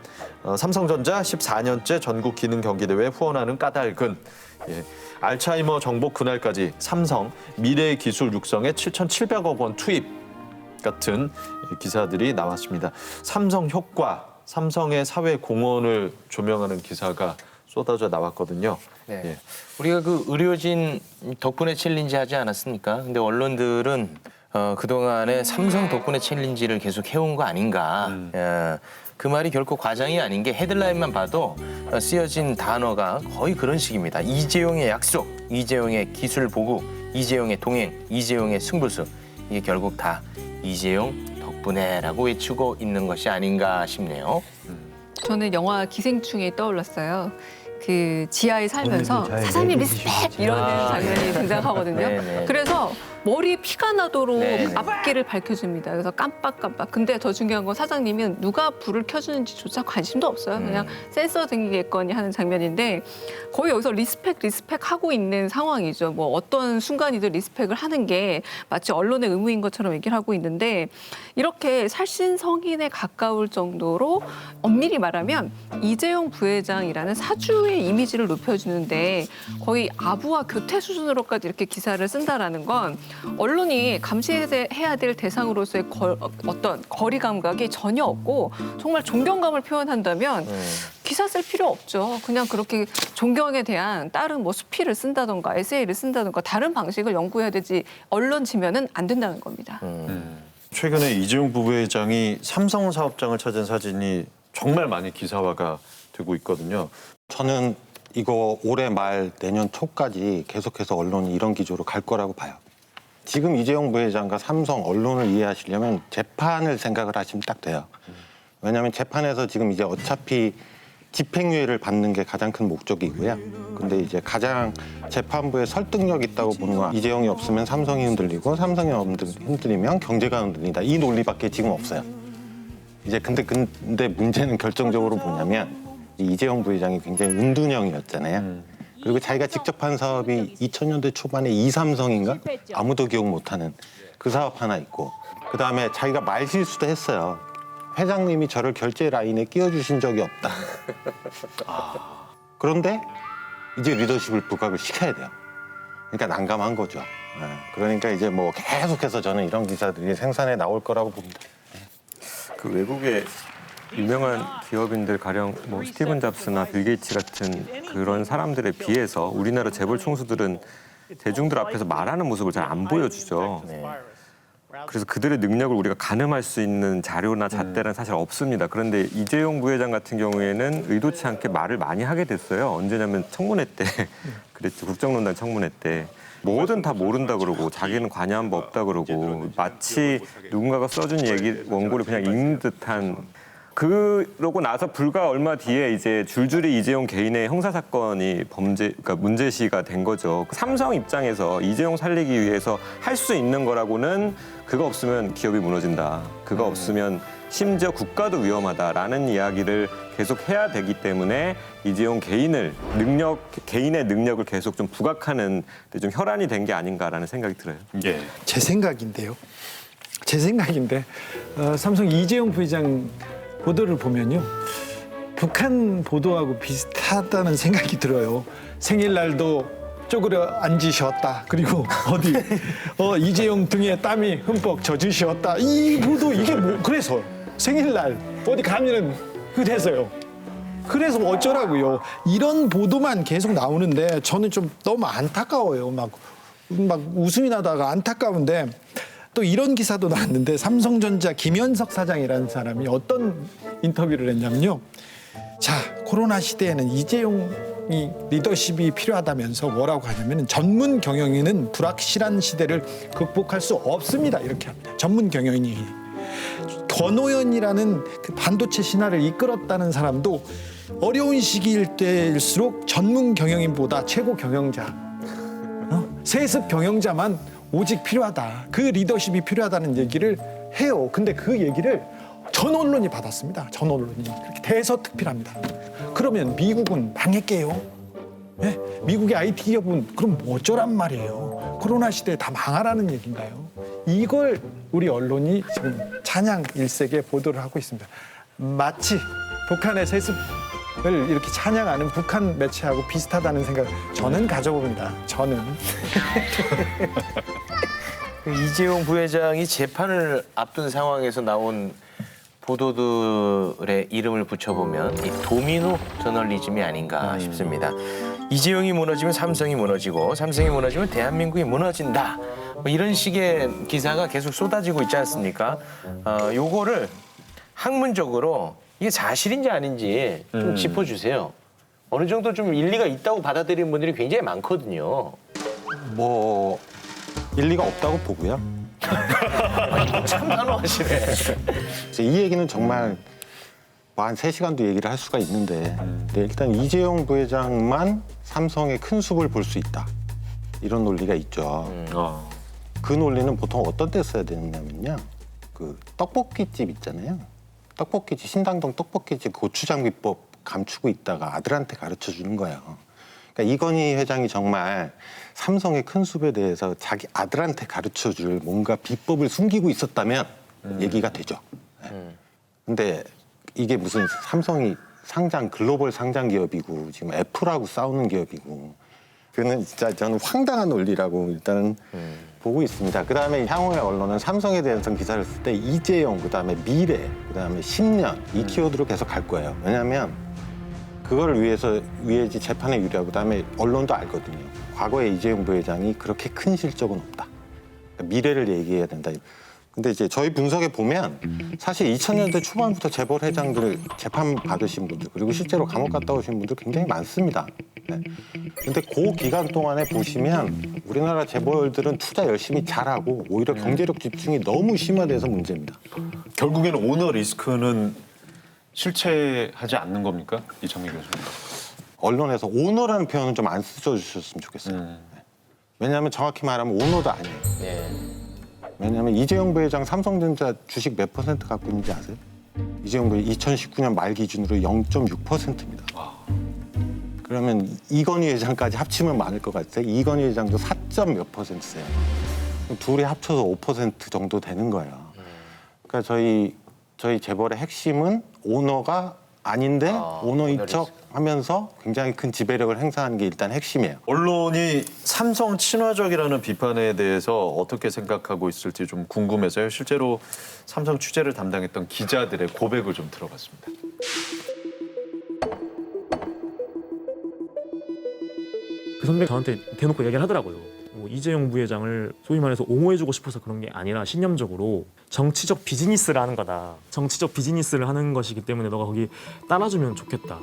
삼성전자 14년째 전국 기능 경기대회 후원하는 까닭은 알츠하이머 정복 그날까지 삼성 미래 기술 육성에 7,700억 원 투입 같은 기사들이 나왔습니다. 삼성 효과, 삼성의 사회 공헌을 조명하는 기사가 쏟아져 나왔거든요. 네. 예. 우리가 그 의료진 덕분에 챌린지 하지 않았습니까? 근데 언론들은 그동안에 삼성 덕분에 챌린지를 계속 해온 거 아닌가. 그 말이 결코 과장이 아닌 게 헤드라인만 봐도 쓰여진 단어가 거의 그런 식입니다. 이재용의 약속, 이재용의 기술 보급, 이재용의 동행, 이재용의 승부수. 이게 결국 다 이재용 덕분에라고 외치고 있는 것이 아닌가 싶네요. 저는 영화 기생충이 떠올랐어요. 그 지하에 살면서 사장님 리스펙 이러는 장면이 등장하거든요. 네네. 그래서 머리에 피가 나도록 네네. 앞길을 밝혀줍니다. 그래서 깜빡깜빡. 근데 더 중요한 건 사장님은 누가 불을 켜주는지조차 관심도 없어요. 그냥 센서 등기겠거니 하는 장면인데 거의 여기서 리스펙 하고 있는 상황이죠. 뭐 어떤 순간이든 리스펙을 하는 게 마치 언론의 의무인 것처럼 얘기를 하고 있는데 이렇게 살신성인에 가까울 정도로 엄밀히 말하면 이재용 부회장이라는 사주의 이미지를 높여주는데 거의 아부와 교태 수준으로까지 이렇게 기사를 쓴다라는 건 언론이 감시해야 될 대상으로서의 어떤 거리 감각이 전혀 없고 정말 존경감을 표현한다면 기사 쓸 필요 없죠. 그냥 그렇게 존경에 대한 다른 뭐 수필을 쓴다던가 에세이를 쓴다던가 다른 방식을 연구해야 되지 언론 지면은 안 된다는 겁니다. 최근에 이재용 부회장이 삼성 사업장을 찾은 사진이 정말 많이 기사화가 되고 있거든요. 저는 이거 올해 말 내년 초까지 계속해서 언론이 이런 기조로 갈 거라고 봐요. 지금 이재용 부회장과 삼성 언론을 이해하시려면 재판을 생각을 하시면 딱 돼요. 왜냐하면 재판에서 지금 이제 어차피 집행유예를 받는 게 가장 큰 목적이고요. 근데 이제 가장 재판부에 설득력 있다고 보는 건 이재용이 없으면 삼성이 흔들리고 삼성이 흔들리면 경제가 흔들린다. 이 논리밖에 지금 없어요. 이제 근데 문제는 결정적으로 뭐냐면 이재용 부회장이 굉장히 은둔형이었잖아요. 그리고 자기가 직접 한 사업이 2000년대 초반에 이삼성인가? 아무도 기억 못하는 그 그 사업 하나 있고 그다음에 자기가 말 실수도 했어요. 회장님이 저를 결제 라인에 끼워주신 적이 없다. 그런데 이제 리더십을 부각을 시켜야 돼요. 그러니까 난감한 거죠. 그러니까 이제 뭐 계속해서 저는 이런 기사들이 생산에 나올 거라고 봅니다. 그 외국의 유명한 기업인들 가령 뭐 스티븐 잡스나 빌 게이츠 같은 그런 사람들에 비해서 우리나라 재벌 총수들은 대중들 앞에서 말하는 모습을 잘 안 보여주죠. 그래서 그들의 능력을 우리가 가늠할 수 있는 자료나 잣대는 사실 없습니다. 그런데 이재용 부회장 같은 경우에는 의도치 않게 말을 많이 하게 됐어요. 언제냐면 청문회 때 그랬죠. 국정농단 청문회 때. 뭐든 다 모른다 그러고 자기는 관여한 바 없다 그러고 마치 누군가가 써준 얘기 원고를 그냥 읽는 듯한 그러고 나서 불과 얼마 뒤에 이제 줄줄이 이재용 개인의 형사 사건이 그러니까 문제시가 된 거죠. 삼성 입장에서 이재용 살리기 위해서 할 수 있는 거라고는 그거 없으면 기업이 무너진다. 그거 없으면 심지어 국가도 위험하다라는 이야기를 계속 해야 되기 때문에 이재용 개인의 능력을 계속 좀 부각하는 데 좀 혈안이 된 게 아닌가라는 생각이 들어요. 예. 제 생각인데요. 제 생각인데 삼성 이재용 부회장 보도를 보면요. 북한 보도하고 비슷하다는 생각이 들어요. 생일날도 쪼그려 앉으셨다. 그리고 어디 이재용 등에 땀이 흠뻑 젖으셨다. 이 보도 이게 뭐 그래서 생일날 어디 가면은 그래서요. 그래서 어쩌라고요. 이런 보도만 계속 나오는데 저는 좀 너무 안타까워요. 막 웃음이 나다가 안타까운데 또 이런 기사도 나왔는데 삼성전자 김현석 사장이라는 사람이 어떤 인터뷰를 했냐면요. 자, 코로나 시대에는 이재용이 리더십이 필요하다면서 뭐라고 하냐면 전문 경영인은 불확실한 시대를 극복할 수 없습니다. 이렇게 합니다. 전문 경영인이. 권오현이라는 그 반도체 신화를 이끌었다는 사람도 어려운 시기일 때일수록 전문 경영인보다 최고 경영자, 세습 경영자만 오직 필요하다. 그 리더십이 필요하다는 얘기를 해요. 근데 그 얘기를 전 언론이 받았습니다. 전 언론이. 그렇게 대서특필합니다. 그러면 미국은 망했게요. 네? 미국의 IT 기업은 그럼 뭐 어쩌란 말이에요. 코로나 시대에 다 망하라는 얘기인가요? 이걸 우리 언론이 지금 찬양 일색에 보도를 하고 있습니다. 마치 북한의 세습을 이렇게 찬양하는 북한 매체하고 비슷하다는 생각을 저는 가져봅니다. 저는. 이재용 부회장이 재판을 앞둔 상황에서 나온 보도들의 이름을 붙여보면 이 도미노 저널리즘이 아닌가 싶습니다. 이재용이 무너지면 삼성이 무너지고 삼성이 무너지면 대한민국이 무너진다. 뭐 이런 식의 기사가 계속 쏟아지고 있지 않습니까? 요거를 학문적으로 이게 사실인지 아닌지 좀 짚어주세요. 어느 정도 좀 일리가 있다고 받아들이는 분들이 굉장히 많거든요. 뭐 일리가 없다고 보고요. 참 단호하시네. 이 얘기는 정말 뭐 한 3시간도 얘기를 할 수가 있는데 일단 이재용 부회장만 삼성의 큰 숲을 볼 수 있다. 이런 논리가 있죠. 그 논리는 보통 어떤 때 써야 되냐면요. 그 떡볶이집 있잖아요. 떡볶이집, 신당동 떡볶이집 고추장 비법 감추고 있다가 아들한테 가르쳐 주는 거예요. 그러니까 이건희 회장이 정말 삼성의 큰 숲에 대해서 자기 아들한테 가르쳐 줄 뭔가 비법을 숨기고 있었다면 얘기가 되죠. 근데 이게 무슨 삼성이 글로벌 상장 기업이고 지금 애플하고 싸우는 기업이고 그는 진짜 저는 황당한 논리라고 일단은 보고 있습니다. 그다음에 향후의 언론은 삼성에 대해서 기사를 쓸 때 이재용, 그다음에 미래, 그다음에 10년 이 키워드로 계속 갈 거예요. 왜냐하면 그거를 위해지 재판에 유리하고 그다음에 언론도 알거든요. 과거에 이재용 부회장이 그렇게 큰 실적은 없다. 그러니까 미래를 얘기해야 된다. 근데 이제 저희 분석에 보면 사실 2000년대 초반부터 재벌 회장들 재판 받으신 분들 그리고 실제로 감옥 갔다 오신 분들 굉장히 많습니다. 네. 근데 그 기간 동안에 보시면 우리나라 재벌들은 투자 열심히 잘하고 오히려 경제력 집중이 너무 심화돼서 문제입니다. 결국에는 오너 리스크는 실체하지 않는 겁니까? 이창민 교수님. 언론에서 오너라는 표현은 좀 안 써주셨으면 좋겠어요. 네. 왜냐하면 정확히 말하면 오너도 아니에요. 네. 왜냐하면 이재용 부회장 삼성전자 주식 몇 % 갖고 있는지 아세요? 이재용 부회장 2019년 말 기준으로 0.6%입니다. 그러면 이건희 회장까지 합치면 많을 것 같아요. 이건희 회장도 4몇 %세요. 둘이 합쳐서 5% 정도 되는 거예요. 그러니까 저희 재벌의 핵심은 오너가 아닌데 오너인 척 하면서 굉장히 큰 지배력을 행사하는 게 일단 핵심이에요. 언론이 삼성 친화적이라는 비판에 대해서 어떻게 생각하고 있을지 좀 궁금해서요. 실제로 삼성 취재를 담당했던 기자들의 고백을 좀 들어봤습니다. 그 선배가 저한테 대놓고 얘기를 하더라고요. 뭐 이재용 부회장을 소위 말해서 옹호해주고 싶어서 그런 게 아니라 신념적으로 정치적 비즈니스를 하는 거다. 정치적 비즈니스를 하는 것이기 때문에 너가 거기 따라주면 좋겠다.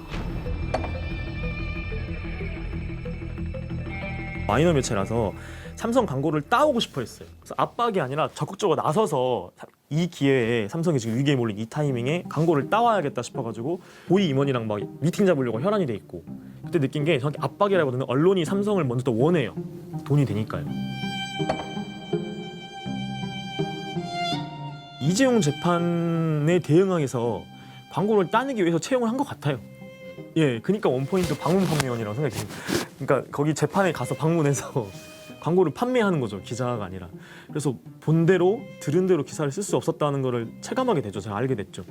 마이너 매체라서 삼성 광고를 따오고 싶어 했어요. 그래서 압박이 아니라 적극적으로 나서서 이 기회에 삼성이 지금 위기에 몰린 이 타이밍에 광고를 따와야겠다 싶어가지고 고위 임원이랑 막 미팅 잡으려고 혈안이 돼 있고 그때 느낀 게 정확히 압박이라기보다는 언론이 삼성을 먼저 더 원해요. 돈이 되니까요. 이재용 재판에 대응하기위해서 광고를 따내기 위해서 채용을 한 것 같아요. 예, 그러니까 원포인트 방문 판매원이라고 생각이 듭니다. 그러니까 거기 재판에 가서 방문해서 광고를 판매하는 거죠. 기자가 아니라. 그래서 본 대로 들은 대로 기사를 쓸 수 없었다는 거를 체감하게 되죠. 제가 알게 됐죠.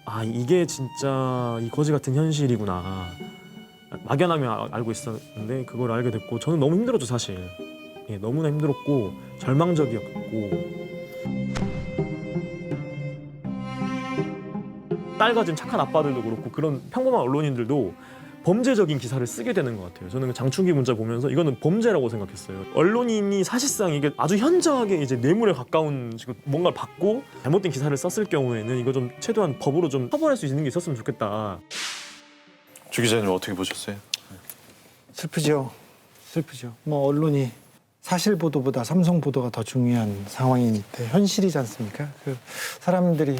아, 이게 진짜 이 거지 같은 현실이구나. 막연하게 알고 있었는데 그걸 알게 됐고 저는 너무 힘들었죠, 사실. 예, 너무나 힘들었고 절망적이었고 딸 가진 착한 아빠들도 그렇고 그런 평범한 언론인들도 범죄적인 기사를 쓰게 되는 것 같아요. 저는 그 장충기 문자 보면서 이거는 범죄라고 생각했어요. 언론인이 사실상 이게 아주 현저하게 이제 뇌물에 가까운 지금 뭔가를 받고 잘못된 기사를 썼을 경우에는 이거 좀 최대한 법으로 좀 처벌할 수 있는 게 있었으면 좋겠다. 주 기자님 어떻게 보셨어요? 슬프죠. 슬프죠. 뭐 언론이 사실 보도보다 삼성 보도가 더 중요한 상황인데 현실이지 않습니까? 그 사람들이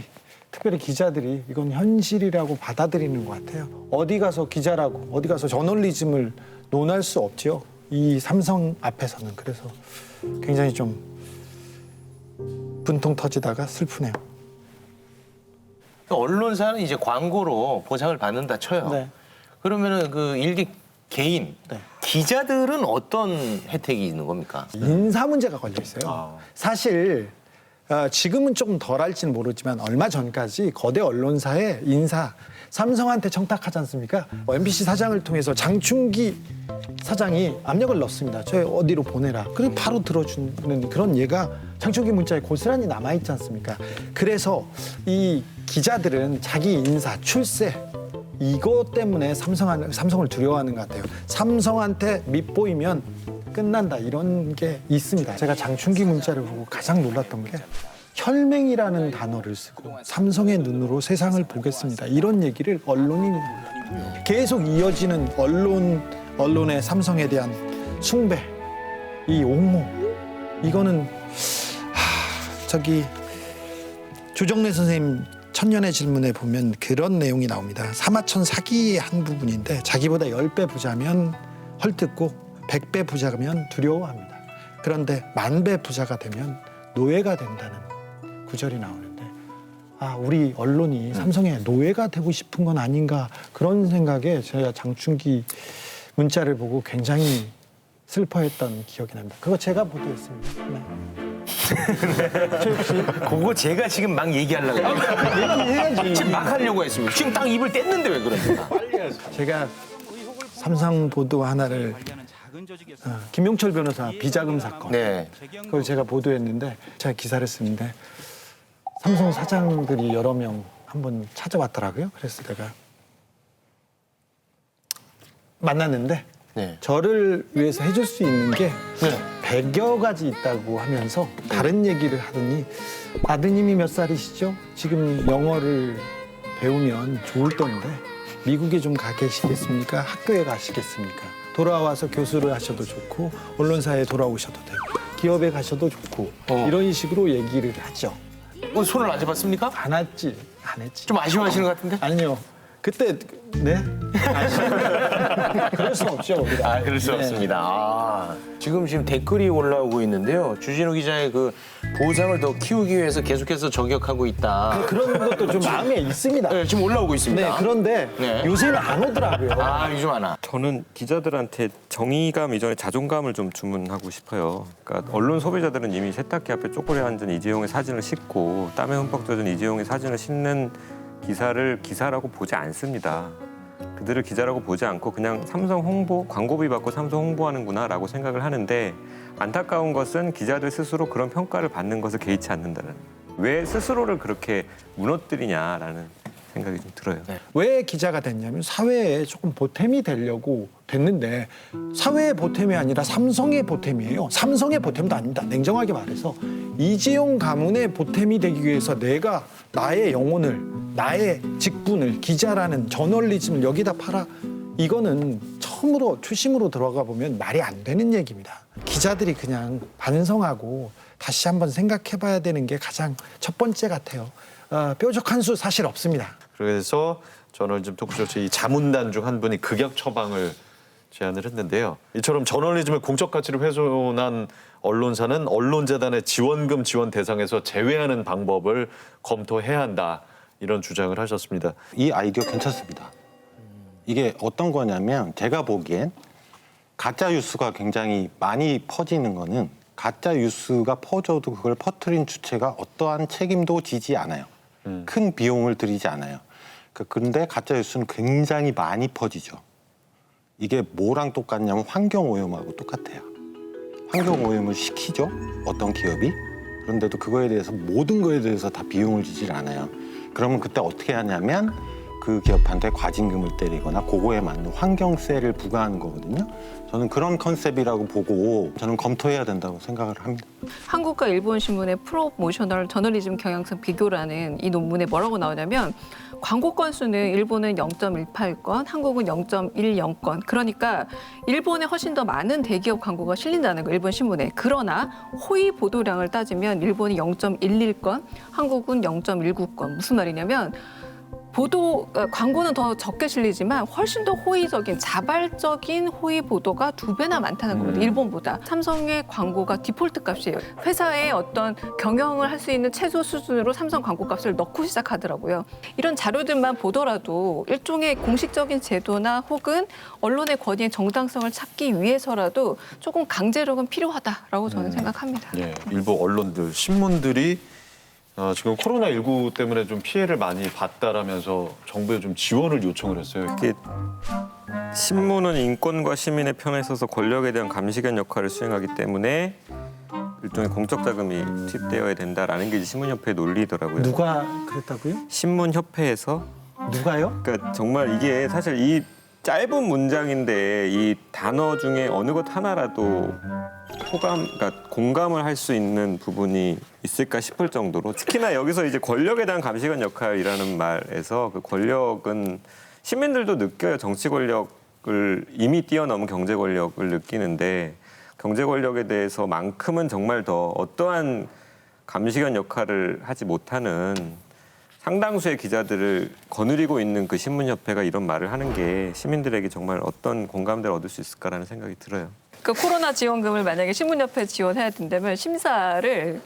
특별히 기자들이 이건 현실이라고 받아들이는 것 같아요. 어디 가서 기자라고 어디 가서 저널리즘을 논할 수 없죠. 이 삼성 앞에서는. 그래서 굉장히 좀 분통 터지다가 슬프네요. 언론사는 이제 광고로 보상을 받는다 쳐요. 네. 그러면은 그 일개 개인 네. 기자들은 어떤 혜택이 있는 겁니까? 인사 문제가 걸려 있어요. 사실 지금은 조금 덜할지는 모르지만 얼마 전까지 거대 언론사의 인사 삼성한테 청탁하지 않습니까? MBC 사장을 통해서 장충기 사장이 압력을 넣습니다. 저 어디로 보내라. 그리고 바로 들어주는 그런 예가 장충기 문자에 고스란히 남아있지 않습니까? 그래서 이 기자들은 자기 인사, 출세 이것 때문에 삼성을 두려워하는 것 같아요. 삼성한테 밑보이면 끝난다 이런 게 있습니다. 제가 장충기 문자를 보고 가장 놀랐던 게 혈맹이라는 단어를 쓰고 삼성의 눈으로 세상을 보겠습니다. 이런 얘기를 언론인이 계속 이어지는 언론의 삼성에 대한 숭배, 이 옹호 이거는 저기 조정래 선생님 천년의 질문에 보면 그런 내용이 나옵니다. 사마천 사기의 한 부분인데 자기보다 10배 부자면 헐뜯고 100배 부자면 두려워합니다. 그런데 10,000배 부자가 되면 노예가 된다는 구절이 나오는데 우리 언론이 삼성의 노예가 되고 싶은 건 아닌가 그런 생각에 제가 장충기 문자를 보고 굉장히 슬퍼했던 기억이 납니다. 그거 제가 보도했습니다. 네. 그거 제가 지금 막 얘기하려고 얘기해야지. 지금 막 하려고 했습니다. 지금 딱 입을 뗐는데 왜 그럽니까? 제가 삼성 보도 하나를 김용철 변호사 비자금 사건 네. 그걸 제가 보도했는데 제가 기사를 쓰는데 삼성 사장들이 여러 명 한번 찾아왔더라고요. 그래서 내가 만났는데 네. 저를 위해서 해줄 수 있는 게 100여 가지 있다고 하면서 다른 얘기를 하더니 아드님이 몇 살이시죠? 지금 영어를 배우면 좋을 건데 미국에 좀 가 계시겠습니까? 학교에 가시겠습니까? 돌아와서 교수를 하셔도 좋고 언론사에 돌아오셔도 되고 기업에 가셔도 좋고 이런 식으로 얘기를 하죠. 손을 안 잡았습니까? 안 했지. 좀 아쉬워하시는 것 같은데? 아니요. 그때 네? 그럴 수 없죠. 우리가. 그럴 수 네. 없습니다. 지금 댓글이 올라오고 있는데요. 주진우 기자의 그 보상을 더 키우기 위해서 계속해서 저격하고 있다. 그런 것도 좀 마음에 있습니다. 네, 지금 올라오고 있습니다. 네, 그런데 네. 요새는 안 오더라고요. 아, 요즘 하나. 저는 기자들한테 정의감 이전에 자존감을 좀 주문하고 싶어요. 그러니까 언론 소비자들은 이미 세탁기 앞에 쪼그려 앉은 이재용의 사진을 싣고 땀에 흠뻑 젖은 이재용의 사진을 싣는 기사를 기사라고 보지 않습니다. 그들을 기자라고 보지 않고 그냥 삼성 홍보, 광고비 받고 삼성 홍보하는구나라고 생각을 하는데 안타까운 것은 기자들 스스로 그런 평가를 받는 것을 개의치 않는다는. 왜 스스로를 그렇게 무너뜨리냐라는 생각이 좀 들어요. 왜 기자가 됐냐면 사회에 조금 보탬이 되려고 됐는데 사회의 보탬이 아니라 삼성의 보탬이에요. 삼성의 보탬도 아닙니다. 냉정하게 말해서 이재용 가문의 보탬이 되기 위해서 내가 나의 영혼을, 나의 직분을, 기자라는 저널리즘을 여기다 팔아. 이거는 처음으로 초심으로 들어가 보면 말이 안 되는 얘기입니다. 기자들이 그냥 반성하고 다시 한번 생각해봐야 되는 게 가장 첫 번째 같아요. 뾰족한 수 사실 없습니다. 그래서 저널리즘 토크쇼 이 자문단 중 한 분이 극약 처방을 제안을 했는데요. 이처럼 저널리즘의 공적 가치를 훼손한 언론사는 언론재단의 지원금 지원 대상에서 제외하는 방법을 검토해야 한다. 이런 주장을 하셨습니다. 이 아이디어 괜찮습니다. 이게 어떤 거냐면 제가 보기엔 가짜 뉴스가 굉장히 많이 퍼지는 거는 가짜 뉴스가 퍼져도 그걸 퍼뜨린 주체가 어떠한 책임도 지지 않아요. 큰 비용을 들이지 않아요. 그런데 가짜 뉴스는 굉장히 많이 퍼지죠. 이게 뭐랑 똑같냐면 환경오염하고 똑같아요. 환경오염을 시키죠. 어떤 기업이. 그런데도 그거에 대해서 모든 거에 대해서 다 비용을 지질 않아요. 그러면 그때 어떻게 하냐면 그 기업한테 과징금을 때리거나 그거에 맞는 환경세를 부과하는 거거든요. 저는 그런 컨셉이라고 보고 저는 검토해야 된다고 생각을 합니다. 한국과 일본 신문의 프로모셔널 저널리즘 경향성 비교라는 이 논문에 뭐라고 나오냐면 광고 건수는 일본은 0.18건, 한국은 0.10건. 그러니까 일본에 훨씬 더 많은 대기업 광고가 실린다는 거, 일본 신문에. 그러나 호의 보도량을 따지면 일본이 0.11건, 한국은 0.19건. 무슨 말이냐면 광고는 더 적게 실리지만 훨씬 더 호의적인, 자발적인 호의 보도가 2배나 많다는 겁니다. 일본보다. 삼성의 광고가 디폴트 값이에요. 회사의 어떤 경영을 할 수 있는 최소 수준으로 삼성 광고 값을 넣고 시작하더라고요. 이런 자료들만 보더라도 일종의 공식적인 제도나 혹은 언론의 권위의 정당성을 찾기 위해서라도 조금 강제력은 필요하다라고 저는 생각합니다. 예, 일부 언론들, 신문들이 지금 코로나19 때문에 좀 피해를 많이 봤다라면서 정부에 좀 지원을 요청을 했어요. 이게 신문은 인권과 시민의 편에 서서 권력에 대한 감시견 역할을 수행하기 때문에 일종의 공적 자금이 투입되어야 된다라는 게 이제 신문협회의 논리더라고요. 누가 그랬다고요? 신문협회에서 누가요? 그러니까 정말 이게 사실 이 짧은 문장인데 이 단어 중에 어느 것 하나라도 그러니까 공감을 할 수 있는 부분이 있을까 싶을 정도로 특히나 여기서 이제 권력에 대한 감시관 역할이라는 말에서 그 권력은 시민들도 느껴요. 정치 권력을 이미 뛰어넘은 경제 권력을 느끼는데 경제 권력에 대해서만큼은 정말 더 어떠한 감시관 역할을 하지 못하는 상당수의 기자들을 거느리고 있는 그 신문협회가 이런 말을 하는 게 시민들에게 정말 어떤 공감대를 얻을 수 있을까라는 생각이 들어요. 그 코로나 지원금을 만약에 신문협회 지원해야 된다면 심사를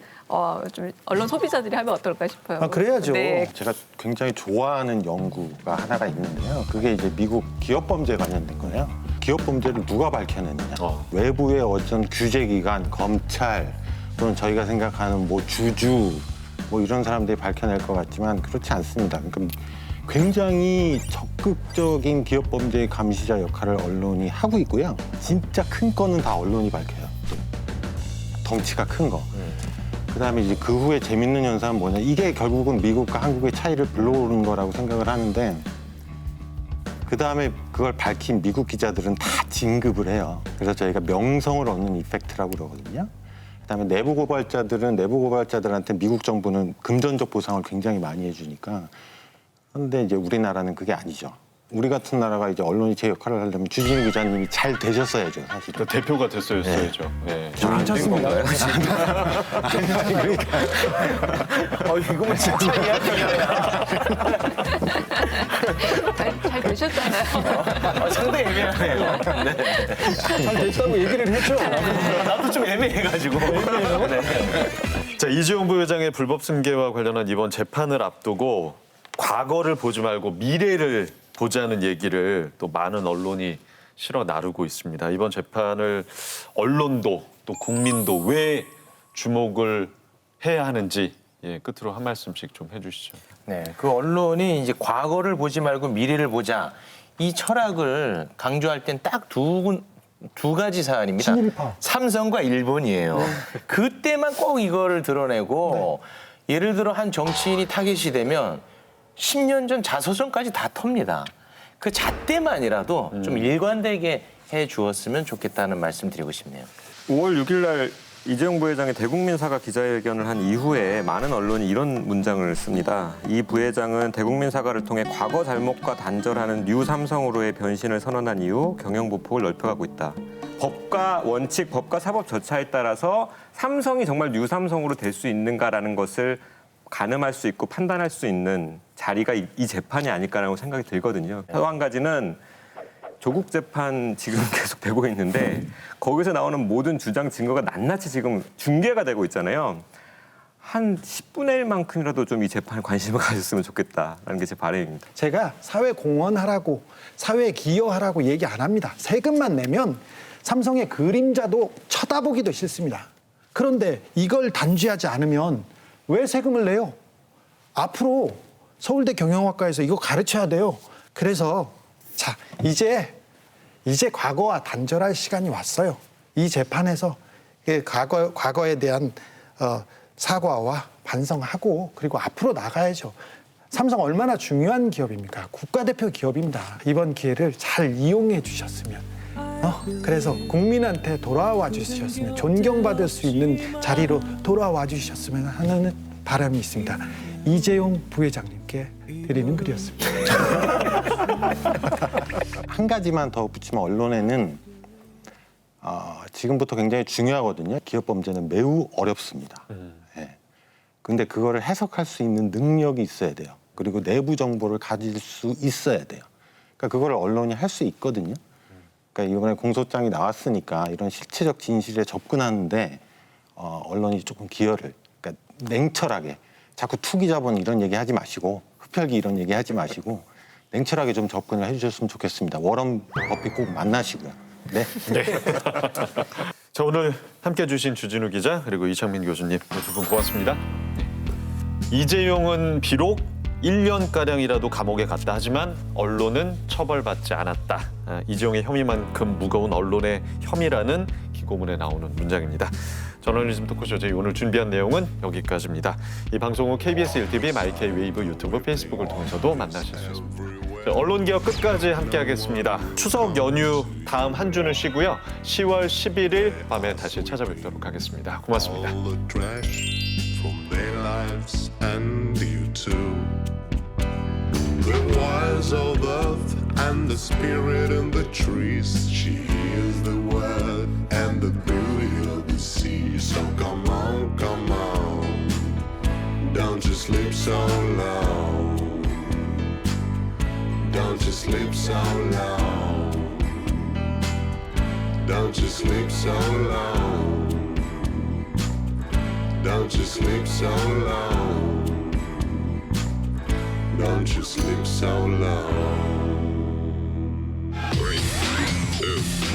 좀 언론 소비자들이 하면 어떨까 싶어요. 그래야죠. 네. 제가 굉장히 좋아하는 연구가 하나가 있는데요. 그게 이제 미국 기업 범죄에 관련된 거예요. 기업 범죄를 누가 밝혀냈느냐. 외부의 어떤 규제기관, 검찰 또는 저희가 생각하는 뭐 주주 뭐 이런 사람들이 밝혀낼 것 같지만 그렇지 않습니다. 그러니까 굉장히 적극적인 기업 범죄의 감시자 역할을 언론이 하고 있고요. 진짜 큰 거는 다 언론이 밝혀요. 덩치가 큰 거. 그다음에 이제 그 후에 재밌는 현상은 뭐냐. 이게 결국은 미국과 한국의 차이를 불러오는 거라고 생각을 하는데 그다음에 그걸 밝힌 미국 기자들은 다 진급을 해요. 그래서 저희가 명성을 얻는 이펙트라고 그러거든요. 그다음에 내부 고발자들한테 미국 정부는 금전적 보상을 굉장히 많이 해주니까. 그런데 이제 우리나라는 그게 아니죠. 우리 같은 나라가 이제 언론이 제 역할을 하려면 주진우 기자님이 잘 되셨어야죠, 사실. 그 대표가 됐어야죠. 예. 괜찮습니다. 이거만 진짜 이야기야. 잘 되셨잖아요. 상당히 애매하네요. 잘 됐다고 얘기를 했죠. 나도 좀 애매해가지고. 자, 이재용 부회장의 불법 승계와 관련한 이번 재판을 앞두고 과거를 보지 말고 미래를 보자는 얘기를 또 많은 언론이 실어 나르고 있습니다. 이번 재판을 언론도 또 국민도 왜 주목을 해야 하는지 끝으로 한 말씀씩 좀 해주시죠. 네, 그 언론이 이제 과거를 보지 말고 미래를 보자 이 철학을 강조할 땐 딱 두 가지 사안입니다. 친일파. 삼성과 일본이에요. 그때만 꼭 이거를 드러내고 예를 들어 한 정치인이 타겟이 되면 10년 전 자서전까지 다 텁니다. 그 잣대만이라도 좀 일관되게 해 주었으면 좋겠다는 말씀 드리고 싶네요. 5월 6일 날 이재용 부회장이 대국민 사과 기자회견을 한 이후에 많은 언론이 이런 문장을 씁니다. 이 부회장은 대국민 사과를 통해 과거 잘못과 단절하는 뉴 삼성으로의 변신을 선언한 이후 경영 보폭을 넓혀가고 있다. 법과 원칙, 법과 사법 절차에 따라서 삼성이 정말 뉴 삼성으로 될 수 있는가라는 것을 가늠할 수 있고 판단할 수 있는 자리가 이 재판이 아닐까라고 생각이 들거든요. 또 한 가지는 조국 재판 지금 계속 되고 있는데 거기서 나오는 모든 주장 증거가 낱낱이 지금 중계가 되고 있잖아요. 한 10분의 1만큼이라도 좀 이 재판에 관심을 가졌으면 좋겠다라는 게 제 바람입니다. 제가 사회 공헌하라고 사회 기여하라고 얘기 안 합니다. 세금만 내면 삼성의 그림자도 쳐다보기도 싫습니다. 그런데 이걸 단죄하지 않으면 왜 세금을 내요? 앞으로 서울대 경영학과에서 이거 가르쳐야 돼요. 그래서 자 이제 과거와 단절할 시간이 왔어요. 이 재판에서 과거에 대한 사과와 반성하고 그리고 앞으로 나가야죠. 삼성 얼마나 중요한 기업입니까? 국가대표 기업입니다. 이번 기회를 잘 이용해 주셨으면 그래서 국민한테 돌아와 주셨으면 존경받을 수 있는 자리로 돌아와 주셨으면 하는 바람이 있습니다. 이재용 부회장님께 드리는 글이었습니다. 한 가지만 더 붙이면 언론에는 지금부터 굉장히 중요하거든요. 기업 범죄는 매우 어렵습니다. 근데 그거를 해석할 수 있는 능력이 있어야 돼요. 그리고 내부 정보를 가질 수 있어야 돼요. 그러니까 그거를 언론이 할 수 있거든요. 그러니까 이번에 공소장이 나왔으니까 이런 실체적 진실에 접근하는데 언론이 조금 기여를, 그러니까 냉철하게 자꾸 투기 자본 이런 얘기 하지 마시고 흡혈귀 이런 얘기 하지 마시고 냉철하게 좀 접근을 해주셨으면 좋겠습니다. 워런 버핏 꼭 만나시고요. 네. 자, 오늘 함께해 주신 주진우 기자 그리고 이창민 교수님 두 분 고맙습니다. 이재용은 비록 1년가량이라도 감옥에 갔다 하지만 언론은 처벌받지 않았다. 이재용의 혐의만큼 무거운 언론의 혐의라는 기고문에 나오는 문장입니다. 저널리즘 토크쇼 저희 오늘 준비한 내용은 여기까지입니다. 이 방송 후 KBS 1TV, 마이케이 웨이브, 유튜브, 페이스북을 통해서도 만나실 수 있습니다. 언론개혁 끝까지 함께하겠습니다. 추석 연휴 다음 한 주는 쉬고요. 10월 11일 밤에 다시 찾아뵙도록 하겠습니다. 고맙습니다. The wires of earth and the spirit in the trees. She hears the word and the beauty of the sea. So come on, come on, don't you sleep so long. Don't you sleep so long. Don't you sleep so long. Don't you sleep so long. Don't you sleep so long. 3, 2,